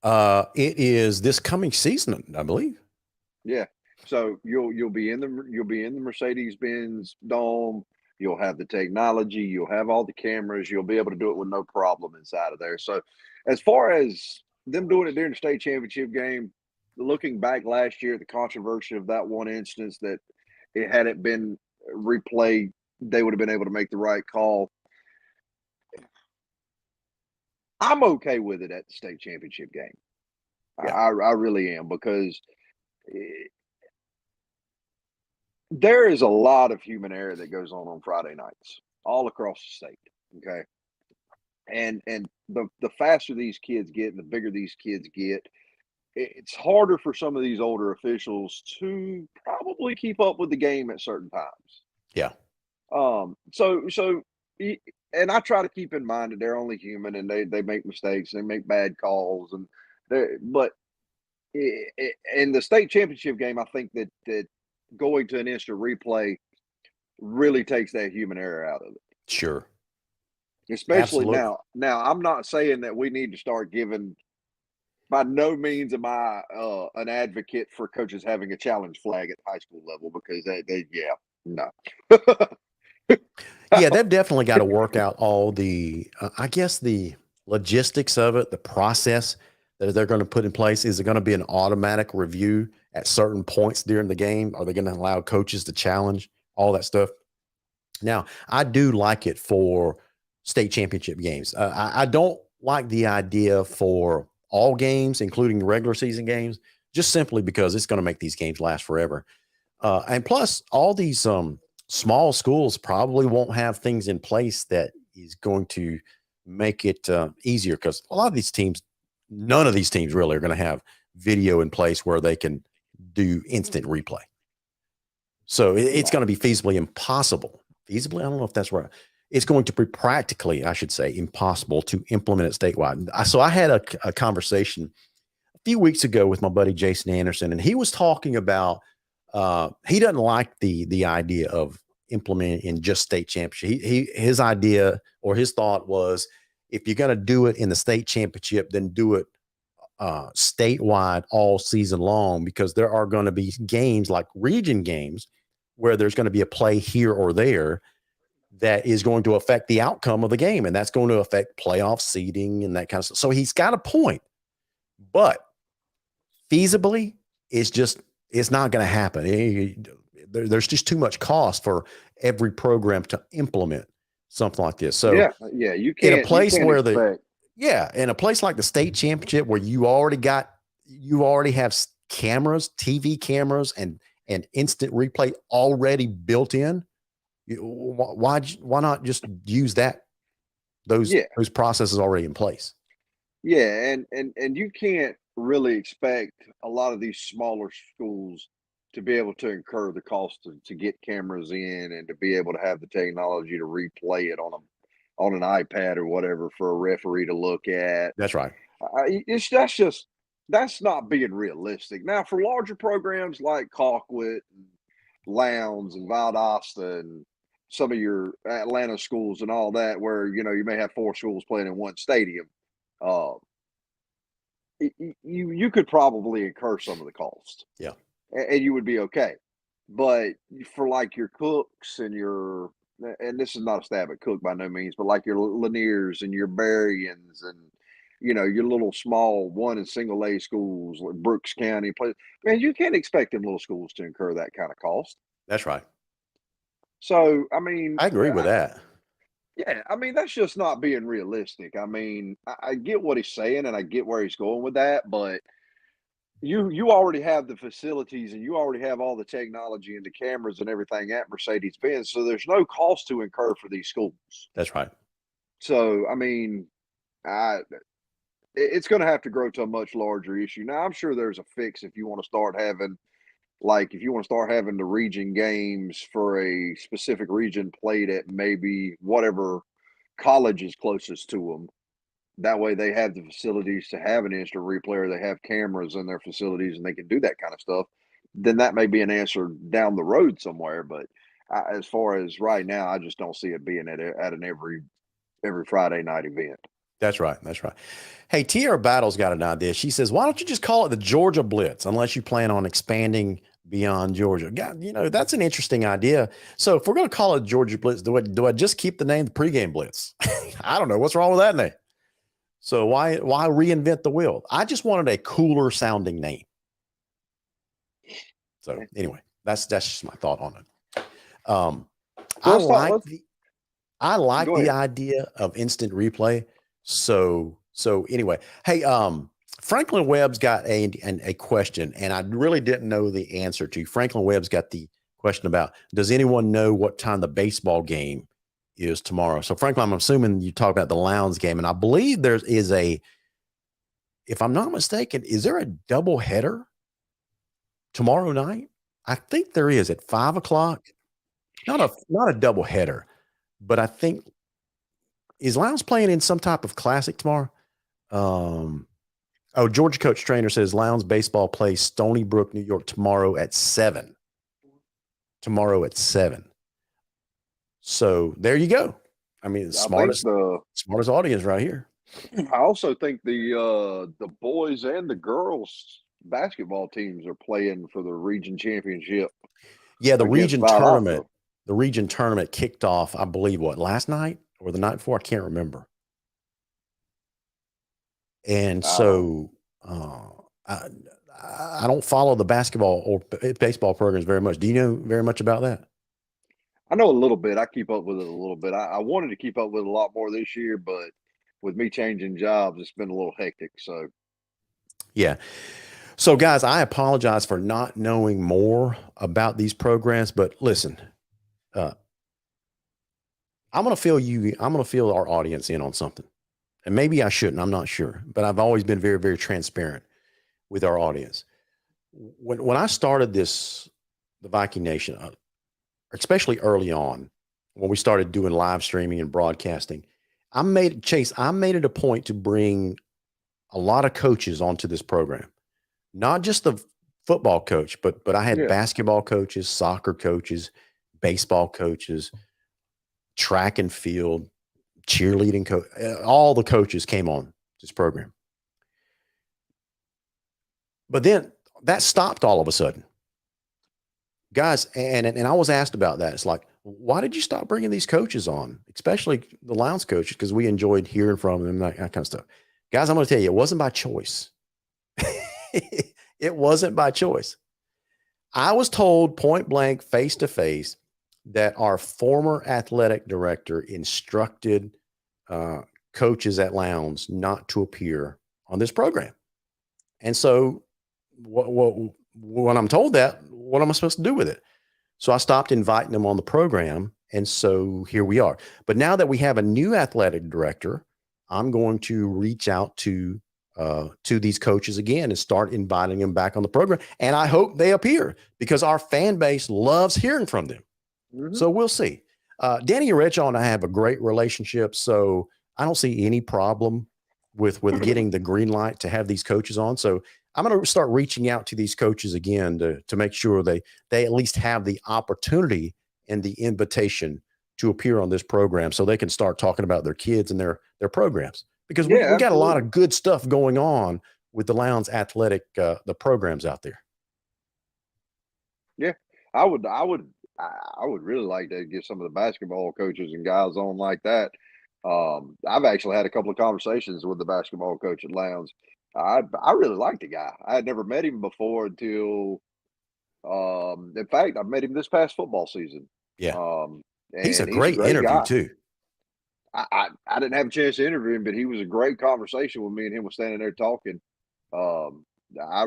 It is this coming season, I believe. Yeah. So you'll be in the Mercedes-Benz Dome. You'll have the technology. You'll have all the cameras. You'll be able to do it with no problem inside of there. So as far as them doing it during the state championship game, looking back last year, the controversy of that one instance, that had it been replayed, they would have been able to make the right call. I'm okay with it at the state championship game. Yeah. I really am, because there is a lot of human error that goes on Friday nights all across the state. Okay. And the faster these kids get and the bigger these kids get, it's harder for some of these older officials to probably keep up with the game at certain times. Yeah. And I try to keep in mind that they're only human, and they make mistakes, they make bad calls, but in the state championship game, I think that going to an instant replay really takes that human error out of it. Sure. Especially now. Now, I'm not saying that we need to start giving. By no means am I an advocate for coaches having a challenge flag at high school level, because no. Yeah, they've definitely got to work out all the, I guess, the logistics of it, the process that they're going to put in place. Is it going to be an automatic review at certain points during the game? Are they going to allow coaches to challenge all that stuff? Now, I do like it for state championship games. I don't like the idea for all games, including the regular season games, just simply because it's going to make these games last forever. And plus, all these small schools probably won't have things in place that is going to make it easier, because a lot of these teams, none of these teams really are going to have video in place where they can do instant replay. So it's going to be feasibly impossible. Feasibly, I don't know if that's right. It's going to be practically, I should say, impossible to implement it statewide. So I had a conversation a few weeks ago with my buddy Jason Anderson, and he was talking about he doesn't like the idea of implementing in just state championship. His idea or his thought was, if you're going to do it in the state championship, then do it statewide all season long, because there are going to be games like region games where there's going to be a play here or there that is going to affect the outcome of the game. And that's going to affect playoff seeding and that kind of stuff. So he's got a point, but feasibly, it's not going to happen. There's just too much cost for every program to implement something like this. So yeah, you can't. In a place where in a place like the state championship where you already have cameras, TV cameras, and instant replay already built in. Why not just use those processes already in place? Yeah, and you can't really expect a lot of these smaller schools to be able to incur the cost to get cameras in and to be able to have the technology to replay it on an iPad or whatever for a referee to look at. That's right. That's not being realistic. Now, for larger programs like Colquitt, and Lowndes, and Valdosta, and some of your Atlanta schools and all that, where you may have 4 schools playing in one stadium, you could probably incur some of the cost. Yeah. And you would be okay. But for like your Cooks and and this is not a stab at Cook by no means, but like your Laniers and your Berrians and your little small 1 and single A schools like Brooks County, man, you can't expect them little schools to incur that kind of cost. That's right. So, I mean, I agree with that. Yeah, I mean, that's just not being realistic. I mean, I get what he's saying and I get where he's going with that, but you already have the facilities and you already have all the technology and the cameras and everything at Mercedes-Benz, so there's no cost to incur for these schools. That's right. So, I mean, it's going to have to grow to a much larger issue. Now, I'm sure there's a fix if you want to start having the region games for a specific region played at maybe whatever college is closest to them. That way they have the facilities to have an instant replay, or they have cameras in their facilities and they can do that kind of stuff. Then that may be an answer down the road somewhere. But as far as right now, I just don't see it being at an every Friday night event. That's right. That's right. Hey, Tierra Battle's got an idea. She says, why don't you just call it the Georgia Blitz, unless you plan on expanding beyond Georgia? God, that's an interesting idea. So if we're going to call it Georgia Blitz, do I just keep the name the pregame Blitz? I don't know. What's wrong with that name? So why reinvent the wheel? I just wanted a cooler sounding name. So anyway, that's just my thought on it. I like the idea of instant replay. So anyway, hey, Franklin Webb's got a question, and I really didn't know the answer to. Franklin Webb's got the question about, does anyone know what time the baseball game is tomorrow? So Franklin, I'm assuming you talk about the Lowndes game, and I believe there is if I'm not mistaken, is there a double header tomorrow night? I think there is at 5:00. Not a double header, but I think, is Lowndes playing in some type of classic tomorrow? Georgia coach trainer says Lowndes baseball plays Stony Brook, New York tomorrow at 7. So there you go. I mean, the smartest audience right here. I also think the boys and the girls basketball teams are playing for the region championship. Yeah, the region tournament. The region tournament kicked off, I believe, last night or the night before? I can't remember. And so I don't follow the basketball or baseball programs very much. Do you know very much about that? I know a little bit. I keep up with it a little bit. I wanted to keep up with it a lot more this year, but with me changing jobs, it's been a little hectic. So, yeah. So, guys, I apologize for not knowing more about these programs, but listen, I'm going to fill our audience in on something. And maybe I shouldn't, I'm not sure, but I've always been very, very transparent with our audience. When I started the Viking Nation, especially early on, when we started doing live streaming and broadcasting, I made it a point to bring a lot of coaches onto this program, not just the football coach, but I had basketball coaches, soccer coaches, baseball coaches, track and field, cheerleading coach, all the coaches came on this program. But then that stopped all of a sudden. Guys, and I was asked about that. It's like, why did you stop bringing these coaches on, especially the Lions coaches, because we enjoyed hearing from them, that kind of stuff. Guys, I'm going to tell you, it wasn't by choice. It wasn't by choice. I was told point blank, face to face, that our former athletic director instructed coaches at Lowndes not to appear on this program. And so when I'm told that, what am I supposed to do with it? So I stopped inviting them on the program. And so here we are. But now that we have a new athletic director, I'm going to reach out to these coaches again and start inviting them back on the program. And I hope they appear, because our fan base loves hearing from them. Mm-hmm. So we'll see. Danny Rechaw and I have a great relationship, so I don't see any problem with getting the green light to have these coaches on. So I'm going to start reaching out to these coaches again to make sure they at least have the opportunity and the invitation to appear on this program, so they can start talking about their kids and their programs, because we got a lot of good stuff going on with the Lowndes athletic, the programs out there. Yeah, I would really like to get some of the basketball coaches and guys on like that. I've actually had a couple of conversations with the basketball coach at Lowndes. I really like the guy. I had never met him before until, in fact, I met him this past football season. Yeah, and he's a great interview guy too. I didn't have a chance to interview him, but he was a great conversation with me, and him was standing there talking. I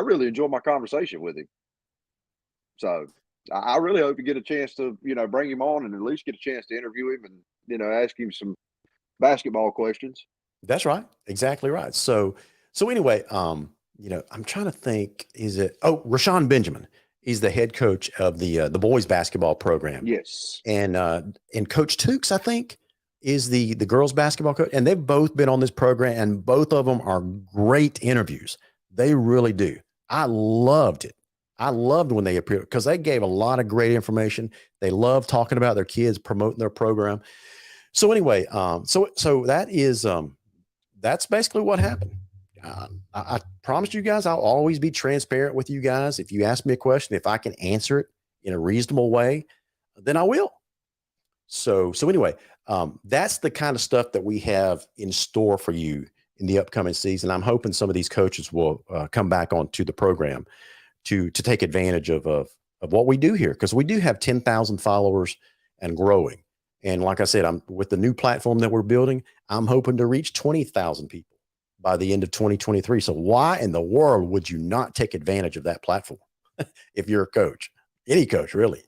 really enjoyed my conversation with him. So I really hope you get a chance to, bring him on and at least get a chance to interview him and, ask him some basketball questions. That's right. Exactly right. So anyway, I'm trying to think, Rashawn Benjamin is the head coach of the boys basketball program. Yes. And Coach Tukes, I think, is the girls basketball coach. And they've both been on this program, and both of them are great interviews. They really do. I loved it. I loved when they appeared, because they gave a lot of great information. They love talking about their kids, promoting their program. So anyway, so that is, that's basically what happened. I promised you guys I'll always be transparent with you guys. If you ask me a question, if I can answer it in a reasonable way, then I will. So anyway, that's the kind of stuff that we have in store for you in the upcoming season. I'm hoping some of these coaches will come back onto the program to take advantage of what we do here, because we do have 10,000 followers and growing. And like I said, with the new platform that we're building, I'm hoping to reach 20,000 people by the end of 2023. So why in the world would you not take advantage of that platform if you're a coach, any coach, really?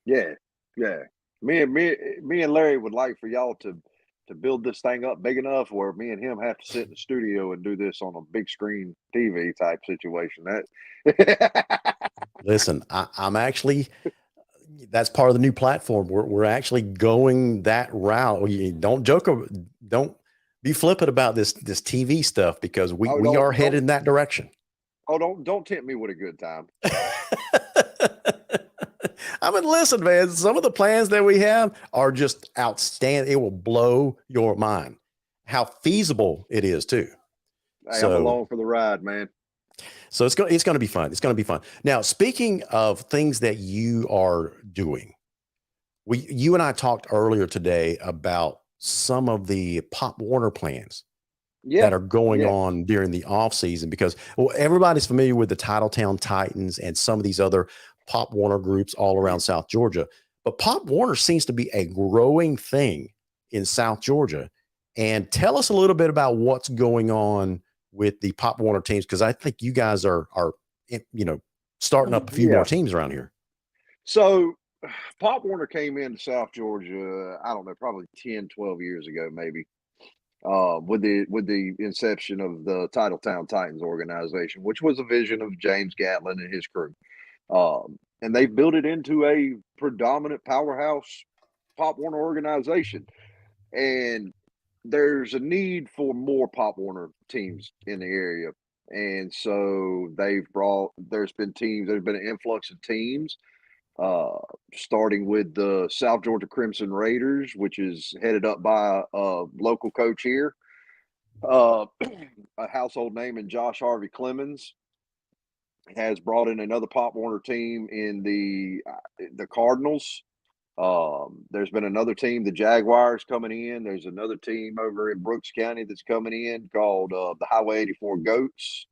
Yeah. Me and Larry would like for y'all to build this thing up big enough where me and him have to sit in the studio and do this on a big screen TV type situation. Listen, I'm actually, that's part of the new platform. We're actually going that route. Don't be flippant about this TV stuff, because we are headed in that direction. Oh, don't tempt me with a good time. I mean, listen, man, some of the plans that we have are just outstanding. It will blow your mind how feasible it is too. Hey, I'm along for the ride, man. So it's going to be fun. It's going to be fun. Now, speaking of things that you are doing, you and I talked earlier today about some of the Pop Warner plans that are going on during the off season, because everybody's familiar with the Titletown Titans and some of these other Pop Warner groups all around South Georgia. But Pop Warner seems to be a growing thing in South Georgia. And tell us a little bit about what's going on with the Pop Warner teams, because I think you guys are starting up a few more teams around here. So Pop Warner came into South Georgia, I don't know, probably 10, 12 years ago, maybe, with the inception of the Titletown Titans organization, which was a vision of James Gatlin and his crew. And they built it into a predominant powerhouse Pop Warner organization. And there's a need for more Pop Warner teams in the area. And so there's been an influx of teams starting with the South Georgia Crimson Raiders, which is headed up by a local coach here, a household name in Josh Harvey Clemens. Has brought in another Pop Warner team in the Cardinals. There's been another team, the Jaguars, coming in. There's another team over in Brooks County that's coming in called the Highway 84 Goats.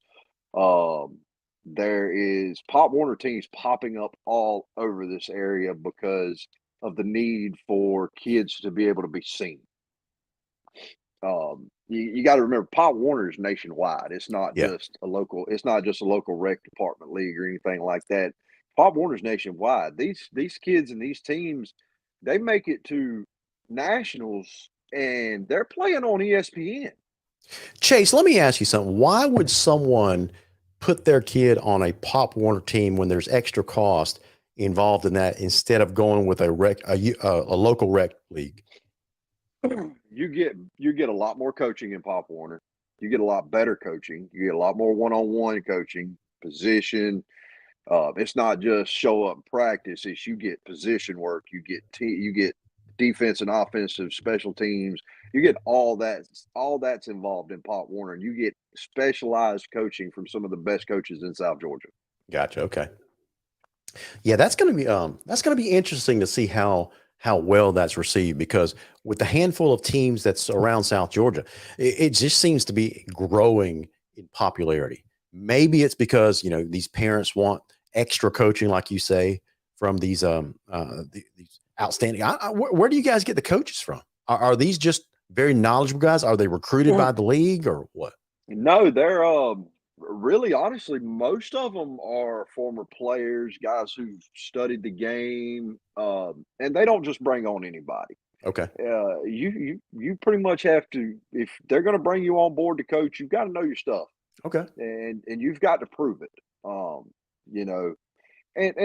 There is Pop Warner teams popping up all over this area because of the need for kids to be able to be seen. You got to remember, Pop Warner is nationwide. It's not Yeah. just a local. It's not just a local rec department league or anything like that. Pop Warner's nationwide. These kids and these teams, they make it to nationals, and they're playing on ESPN. Chase, let me ask you something. Why would someone put their kid on a Pop Warner team when there's extra cost involved in that instead of going with a local rec league? You get a lot more coaching in Pop Warner. You get a lot better coaching. You get a lot more one-on-one coaching, position. It's not just show up and practice. It's you get position work. You get defense and offensive special teams. You get all that. All that's involved in Pop Warner, and you get specialized coaching from some of the best coaches in South Georgia. Gotcha. Okay. Yeah, that's going to be interesting to see how well that's received, because with the handful of teams that's around South Georgia, it just seems to be growing in popularity. Maybe it's because, these parents want extra coaching, like you say, from these outstanding. Where do you guys get the coaches from? Are these just very knowledgeable guys? Are they recruited by the league or what? No, they're really, honestly, most of them are former players, guys who've studied the game, and they don't just bring on anybody. Okay. You pretty much have to, if they're going to bring you on board to coach, you've got to know your stuff. Okay. And you've got to prove it. And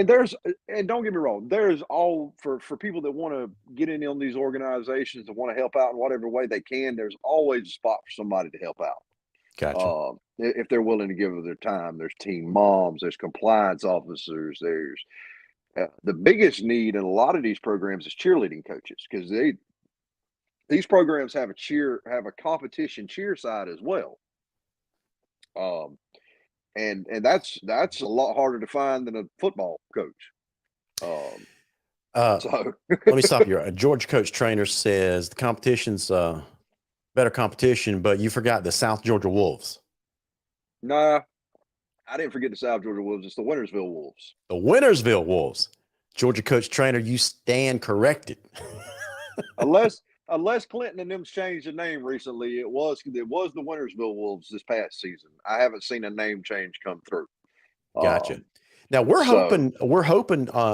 there's, and don't get me wrong, there's all for people that want to get in on these organizations and want to help out in whatever way they can. There's always a spot for somebody to help out. Gotcha. If they're willing to give of their time. There's team moms, there's compliance officers, there's the biggest need in a lot of these programs is cheerleading coaches, because these programs have a competition cheer side as well. And that's a lot harder to find than a football coach. So let me stop you. Georgia coach trainer says the competition's better competition, but you forgot the South Georgia Wolves. Nah, I didn't forget the South Georgia Wolves. It's the Wintersville Wolves. The Wintersville Wolves. Georgia coach trainer, you stand corrected. unless Clinton and them changed the name recently, it was the Wintersville Wolves this past season. I haven't seen a name change come through. Gotcha. Now we're hoping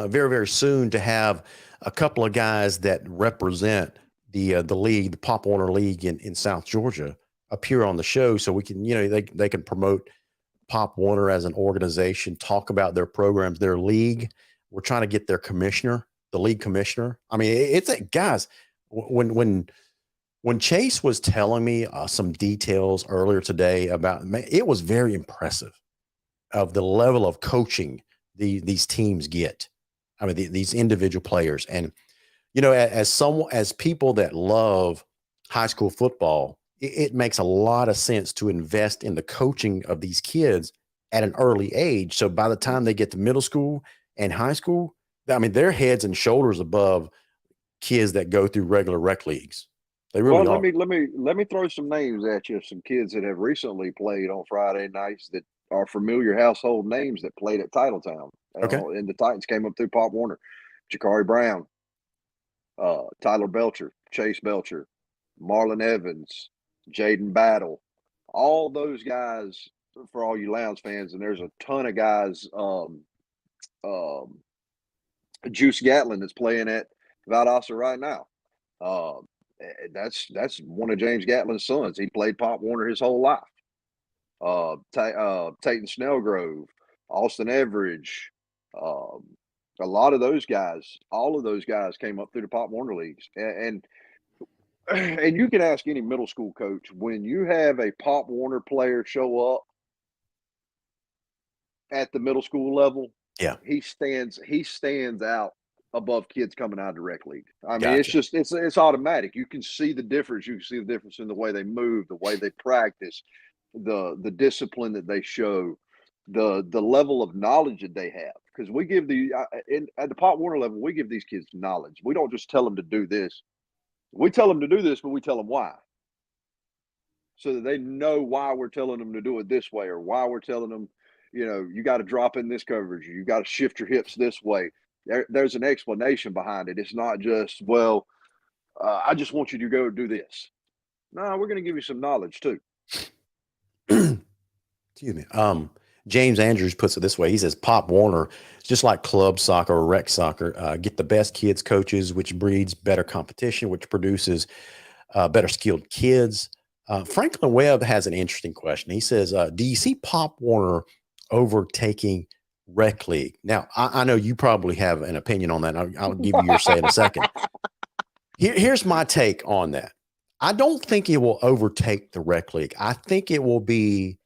very, very soon to have a couple of guys that represent the league, the Pop Warner League in South Georgia, appear on the show, so we can, they can promote Pop Warner as an organization, talk about their programs, their league. We're trying to get their commissioner, the league commissioner. I mean, guys, when Chase was telling me some details earlier today about, it was very impressive of the level of coaching these teams get. I mean, these individual players. And, as people that love high school football, it makes a lot of sense to invest in the coaching of these kids at an early age. So by the time they get to middle school and high school, I mean, they're heads and shoulders above kids that go through regular rec leagues. They really are. Let me throw some names at you. Some kids that have recently played on Friday nights that are familiar household names that played at Titletown. Okay. And the Titans came up through Pop Warner. Jakari Brown, Tyler Belcher, Chase Belcher, Marlon Evans, Jaden Battle, all those guys, for all you Lounge fans, and there's a ton of guys. Juice Gatlin that's playing at Valdosta right now. That's one of James Gatlin's sons. He played Pop Warner his whole life. Tayton Snellgrove, Austin Everidge, a lot of those guys, all of those guys came up through the Pop Warner leagues, and you can ask any middle school coach, when you have a Pop Warner player show up at the middle school level, Yeah. he stands out above kids coming out of the rec league. I mean, it's Gotcha. just it's automatic. You can see the difference. You can see the difference in the way they move, the way they practice, the discipline that they show, the level of knowledge that they have. Because we give at the Pop Warner level, we give these kids knowledge. We don't just tell them to do this. We tell them to do this, but we tell them why, so that they know why we're telling them to do it this way, or why we're telling them, you got to drop in this coverage, or you got to shift your hips this way. There's an explanation behind it. It's not just, well, I just want you to go do this. No, we're going to give you some knowledge too. Excuse me. James Andrews puts it this way. He says, Pop Warner is just like club soccer or rec soccer. Get the best kids coaches, which breeds better competition, which produces better skilled kids. Franklin Webb has an interesting question. He says, do you see Pop Warner overtaking rec league? Now, I know you probably have an opinion on that. I'll give you your say in a second. Here's my take on that. I don't think it will overtake the rec league. I think it will be,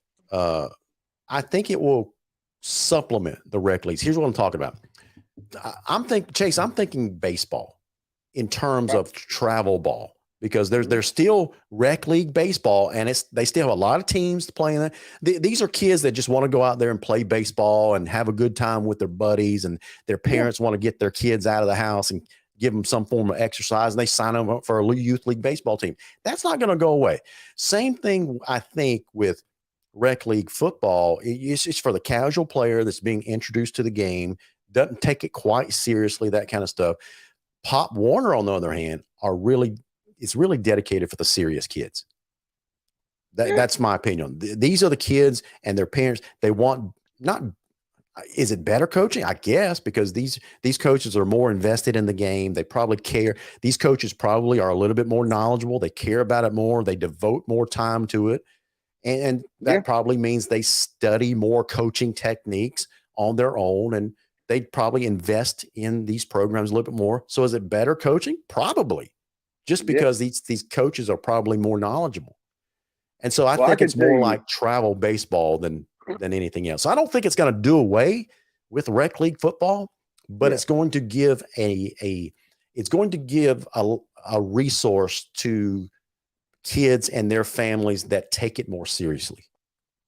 I think it will supplement the rec leagues. Here's what I'm talking about. I'm thinking baseball in terms of travel ball, because there's still rec league baseball, and they still have a lot of teams playing that. These are kids that just want to go out there and play baseball and have a good time with their buddies, and their parents want to get their kids out of the house and give them some form of exercise, and they sign them up for a youth league baseball team. That's not going to go away. Same thing, I think, with rec league football. It's for the casual player that's being introduced to the game, doesn't take it quite seriously, that kind of stuff. Pop Warner, on the other hand, it's really dedicated for the serious kids. That's my opinion. These are the kids and their parents. They want not. Is it better coaching? I guess, because these coaches are more invested in the game. They probably care. These coaches probably are a little bit more knowledgeable. They care about it more. They devote more time to it. And that probably means they study more coaching techniques on their own, and they probably invest in these programs a little bit more. So is it better coaching? Probably, just because these coaches are probably more knowledgeable. And so I think it's more like travel baseball than anything else. So I don't think it's going to do away with rec league football, but it's going to give a resource to kids and their families that take it more seriously.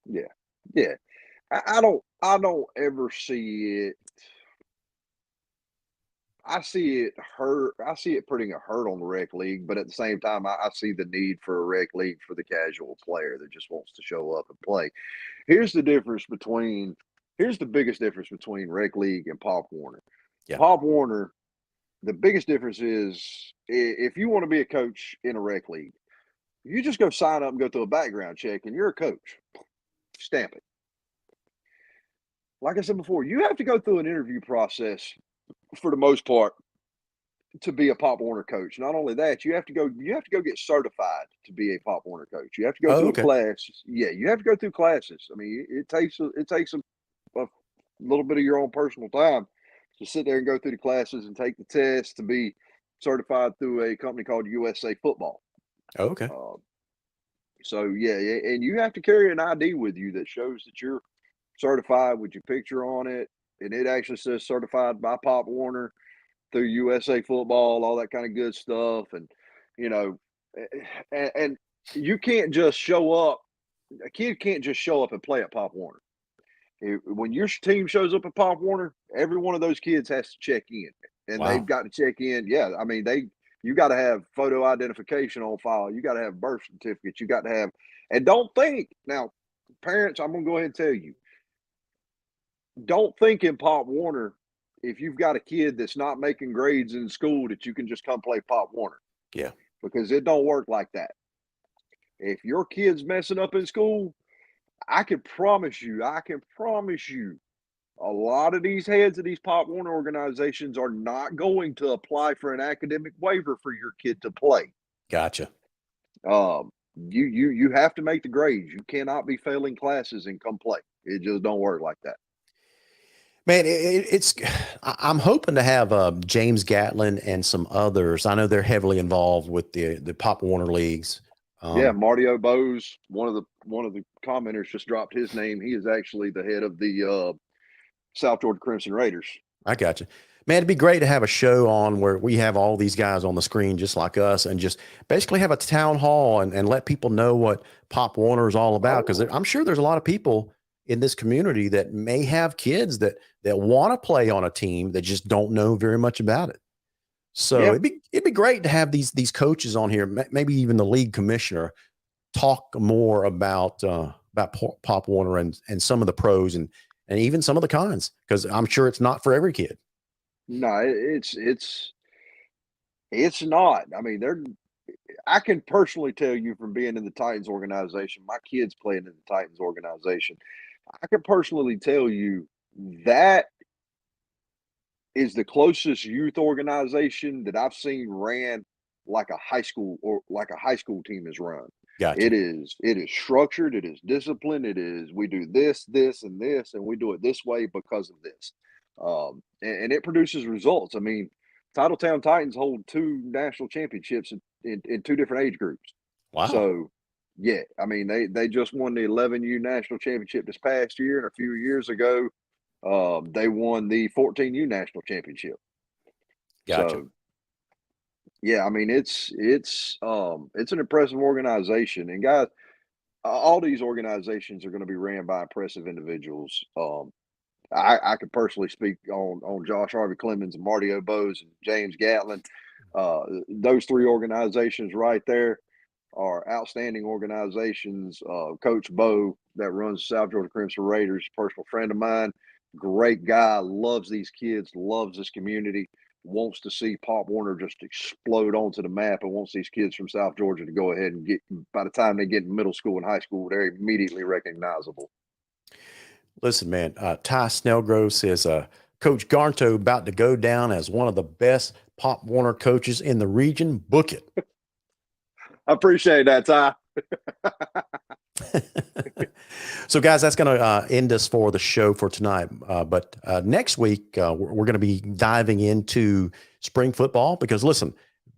Yeah. I don't ever see it. I see it putting a hurt on the rec league, but at the same time, I see the need for a rec league for the casual player that just wants to show up and play. Here's the biggest difference between rec league and Pop Warner. Yeah. Pop Warner, the biggest difference is, if you want to be a coach in a rec league, you just go sign up and go through a background check, and you're a coach. Stamp it. Like I said before, you have to go through an interview process for the most part to be a Pop Warner coach. Not only that, you have to go get certified to be a Pop Warner coach. You have to go through a class. Yeah, you have to go through classes. I mean, it takes a little bit of your own personal time to sit there and go through the classes and take the test to be certified through a company called USA Football. Okay. So and you have to carry an ID with you that shows that you're certified with your picture on it, and it actually says certified by Pop Warner through USA Football, all that kind of good stuff. And and you can't just show up. A kid can't just show up and play at Pop Warner. When your team shows up at Pop Warner, every one of those kids has to check in, and they've got to check in. Yeah, I mean you got to have photo identification on file. You got to have birth certificates. You got to have, and don't think now, parents. I'm gonna go ahead and tell you, don't think in Pop Warner, if you've got a kid that's not making grades in school, that you can just come play Pop Warner. Yeah, because it don't work like that. If your kid's messing up in school, I can promise you, a lot of these heads of these Pop Warner organizations are not going to apply for an academic waiver for your kid to play. Gotcha. You have to make the grades. You cannot be failing classes and come play. It just don't work like that. Man, I'm hoping to have James Gatlin and some others. I know they're heavily involved with the Pop Warner leagues. Mario Bose, one of the commenters just dropped his name. He is actually the head of the South Georgia Crimson Raiders. I got you. Man, it'd be great to have a show on where we have all these guys on the screen just like us and just basically have a town hall and let people know what Pop Warner is all about. Because I'm sure there's a lot of people in this community that may have kids that want to play on a team that just don't know very much about it. So it'd be great to have these coaches on here, maybe even the league commissioner, talk more about Pop Warner and some of the pros and even some of the cons, because I'm sure it's not for every kid. No, it's not. I mean, I can personally tell you from being in the Titans organization, my kids playing in the Titans organization, I can personally tell you that is the closest youth organization that I've seen ran like a high school team is run. Gotcha. It is structured, it is disciplined, it is we do this, this, and this, and we do it this way because of this. And it produces results. I mean, Titletown Titans hold 2 national championships in 2 different age groups. Wow. So yeah, I mean they just won the 11U national championship this past year, and a few years ago, they won the 14U national championship. Gotcha. So yeah, I mean it's an impressive organization, and guys, all these organizations are going to be ran by impressive individuals. I could personally speak on Josh Harvey Clemens and Marty O'Bose and James Gatlin. Those 3 organizations right there are outstanding organizations. Coach Bo that runs South Georgia Crimson Raiders, personal friend of mine, great guy, loves these kids, loves this community, wants to see Pop Warner just explode onto the map, and wants these kids from South Georgia to go ahead and get, by the time they get in middle school and high school, they're immediately recognizable. Listen, man, Ty Snellgrove says, Coach Garnto about to go down as one of the best Pop Warner coaches in the region. Book it. I appreciate that, Ty. So, guys, that's going to end us for the show for tonight. But next week, we're going to be diving into spring football because, listen,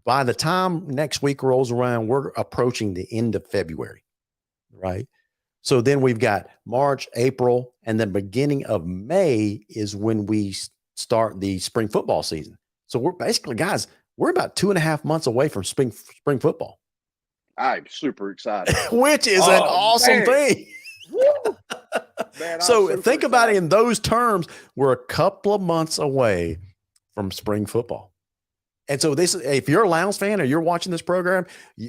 by the time next week rolls around, we're approaching the end of February, right? So then we've got March, April, and then beginning of May is when we start the spring football season. So we're basically, guys, we're about 2.5 months away from spring football. I'm super excited. Which is an awesome thing. Man, so think about it in those terms. We're a couple of months away from spring football. And so if you're a Lions fan or you're watching this program,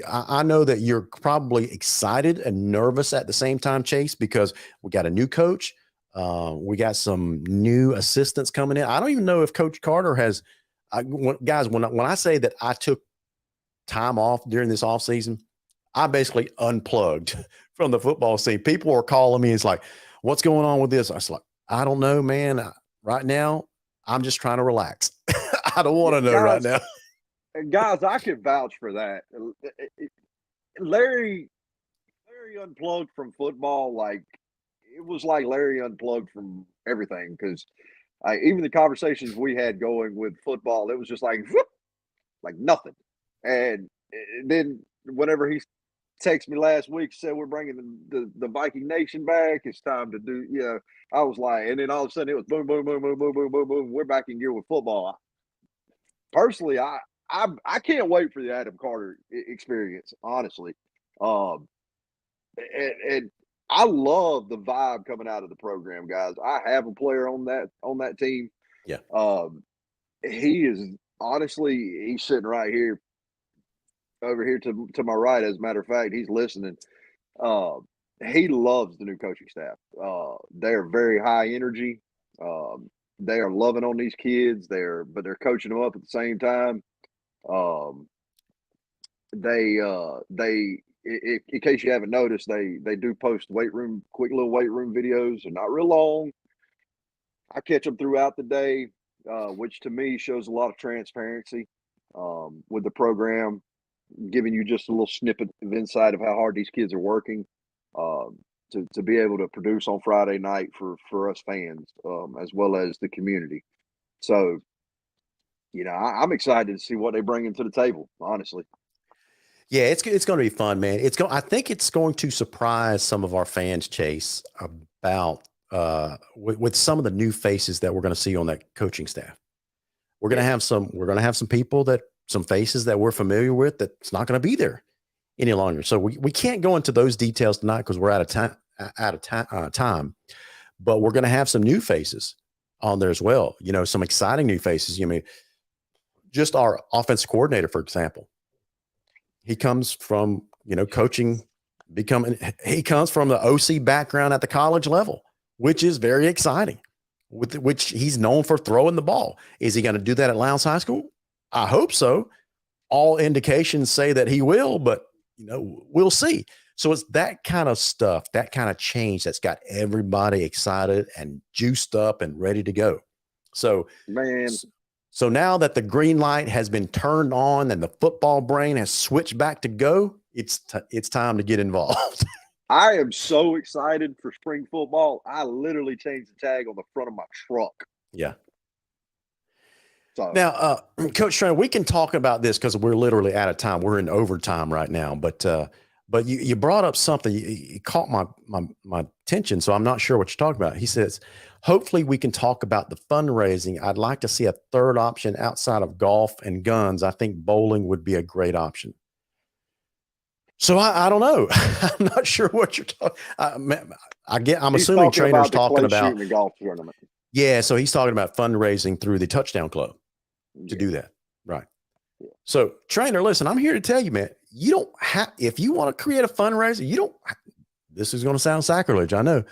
I know that you're probably excited and nervous at the same time, Chase, because we got a new coach. We got some new assistants coming in. I don't even know if Coach Carter has guys, when I say that I took time off during this off season, I basically unplugged from the football scene. People were calling me. It's like, what's going on with this? I was like, I don't know, man. Right now, I'm just trying to relax. I don't want to know right now. Guys, I can vouch for that. Larry unplugged from football. Like, it was like Larry unplugged from everything, because even the conversations we had going with football, it was just like nothing. And then whenever he texted me last week, said we're bringing the Viking Nation back, it's time to do, I was like, and then all of a sudden it was boom, boom, boom, boom, boom, boom, boom, boom. We're back in gear with football. Personally, I can't wait for the Adam Carter experience, honestly. And I love the vibe coming out of the program, guys. I have a player on that team. Yeah. He is honestly, he's sitting right here, over here to my right. As a matter of fact, he's listening. He loves the new coaching staff. They are very high energy. They are loving on these kids. But they're coaching them up at the same time. In case you haven't noticed, they do post quick little weight room videos. They're not real long. I catch them throughout the day, which to me shows a lot of transparency with the program, giving you just a little snippet of insight of how hard these kids are working to be able to produce on Friday night for us fans, as well as the community. So, I'm excited to see what they bring into the table, honestly. Yeah, it's going to be fun, man. I think it's going to surprise some of our fans, Chase, about with some of the new faces that we're going to see on that coaching staff. We're going to have some people some faces that we're familiar with that's not going to be there any longer. So we can't go into those details tonight because we're out of time, but we're going to have some new faces on there as well. Some exciting new faces. Just our offensive coordinator, for example, he comes from, coaching, he comes from the OC background at the college level, which is very exciting, with which he's known for throwing the ball. Is he going to do that at Lowndes High School? I hope so. All indications say that he will, but we'll see. So it's that kind of stuff, that kind of change that's got everybody excited and juiced up and ready to go. So, man. So now that the green light has been turned on and the football brain has switched back to go, it's time to get involved. I am so excited for spring football. I literally changed the tag on the front of my truck. Yeah. So now, Coach Trainer, we can talk about this because we're literally out of time. We're in overtime right now, but you brought up something. You caught my attention, so I'm not sure what you're talking about. He says, hopefully we can talk about the fundraising. I'd like to see a third option outside of golf and guns. I think bowling would be a great option. So I don't know. I'm not sure what you're talking. I'm assuming Trainer's talking about the golf tournament. Yeah, so he's talking about fundraising through the Touchdown Club to do that, right? Yeah. So Trainer, listen, I'm here to tell you, man. You don't have, if you want to create a fundraiser, this is going to sound sacrilege, I know.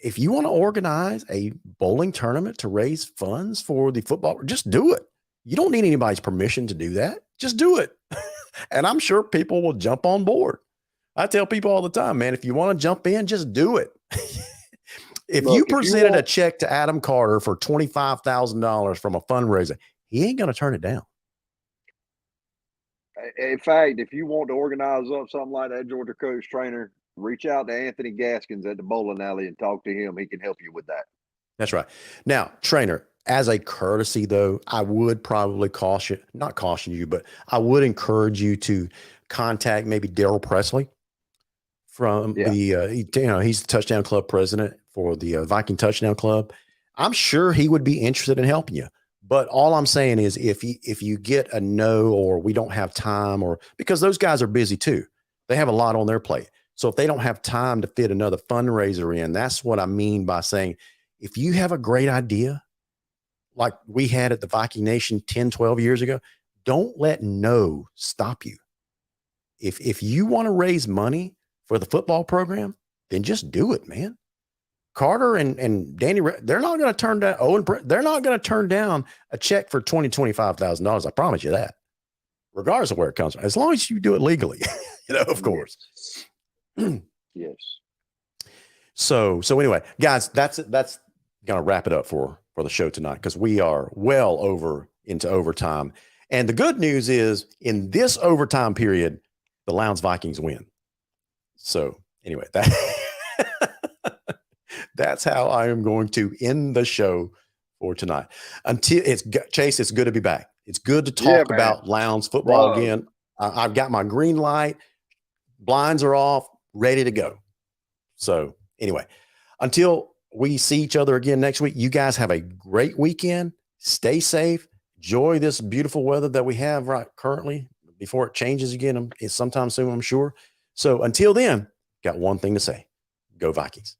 If you want to organize a bowling tournament to raise funds for the football, just do it. You don't need anybody's permission to do that. Just do it. And I'm sure people will jump on board. I tell people all the time, man, if you want to jump in, just do it. If you presented a check to Adam Carter for $25,000 from a fundraiser, he ain't going to turn it down. In fact, if you want to organize up something like that, Georgia Coach Trainer, reach out to Anthony Gaskins at the bowling alley and talk to him. He can help you with that. That's right. Now, Trainer, as a courtesy, though, I would probably not caution you, but I would encourage you to contact maybe Daryl Presley from he's the Touchdown Club president for the Viking Touchdown Club. I'm sure he would be interested in helping you. But all I'm saying is if you get a no, or we don't have time, or because those guys are busy too, they have a lot on their plate. So if they don't have time to fit another fundraiser in, that's what I mean by saying, if you have a great idea, like we had at the Viking Nation 10, 12 years ago, don't let no stop you. If you want to raise money for the football program, then just do it, man. Carter and Danny, they're not going to turn down they're not going to turn down a check for $20,000-$25,000. I promise you that, regardless of where it comes from, as long as you do it legally, of course. Yes. So anyway, guys, that's going to wrap it up for the show tonight, because we are well over into overtime. And the good news is, in this overtime period, the Lowndes Vikings win. So anyway, that's how I am going to end the show for tonight. Chase, it's good to be back. It's good to talk about Lowndes football again. I've got my green light, blinds are off, ready to go. So anyway, until we see each other again next week, you guys have a great weekend. Stay safe. Enjoy this beautiful weather that we have right currently before it changes again sometime soon, I'm sure. So until then, got one thing to say. Go Vikings.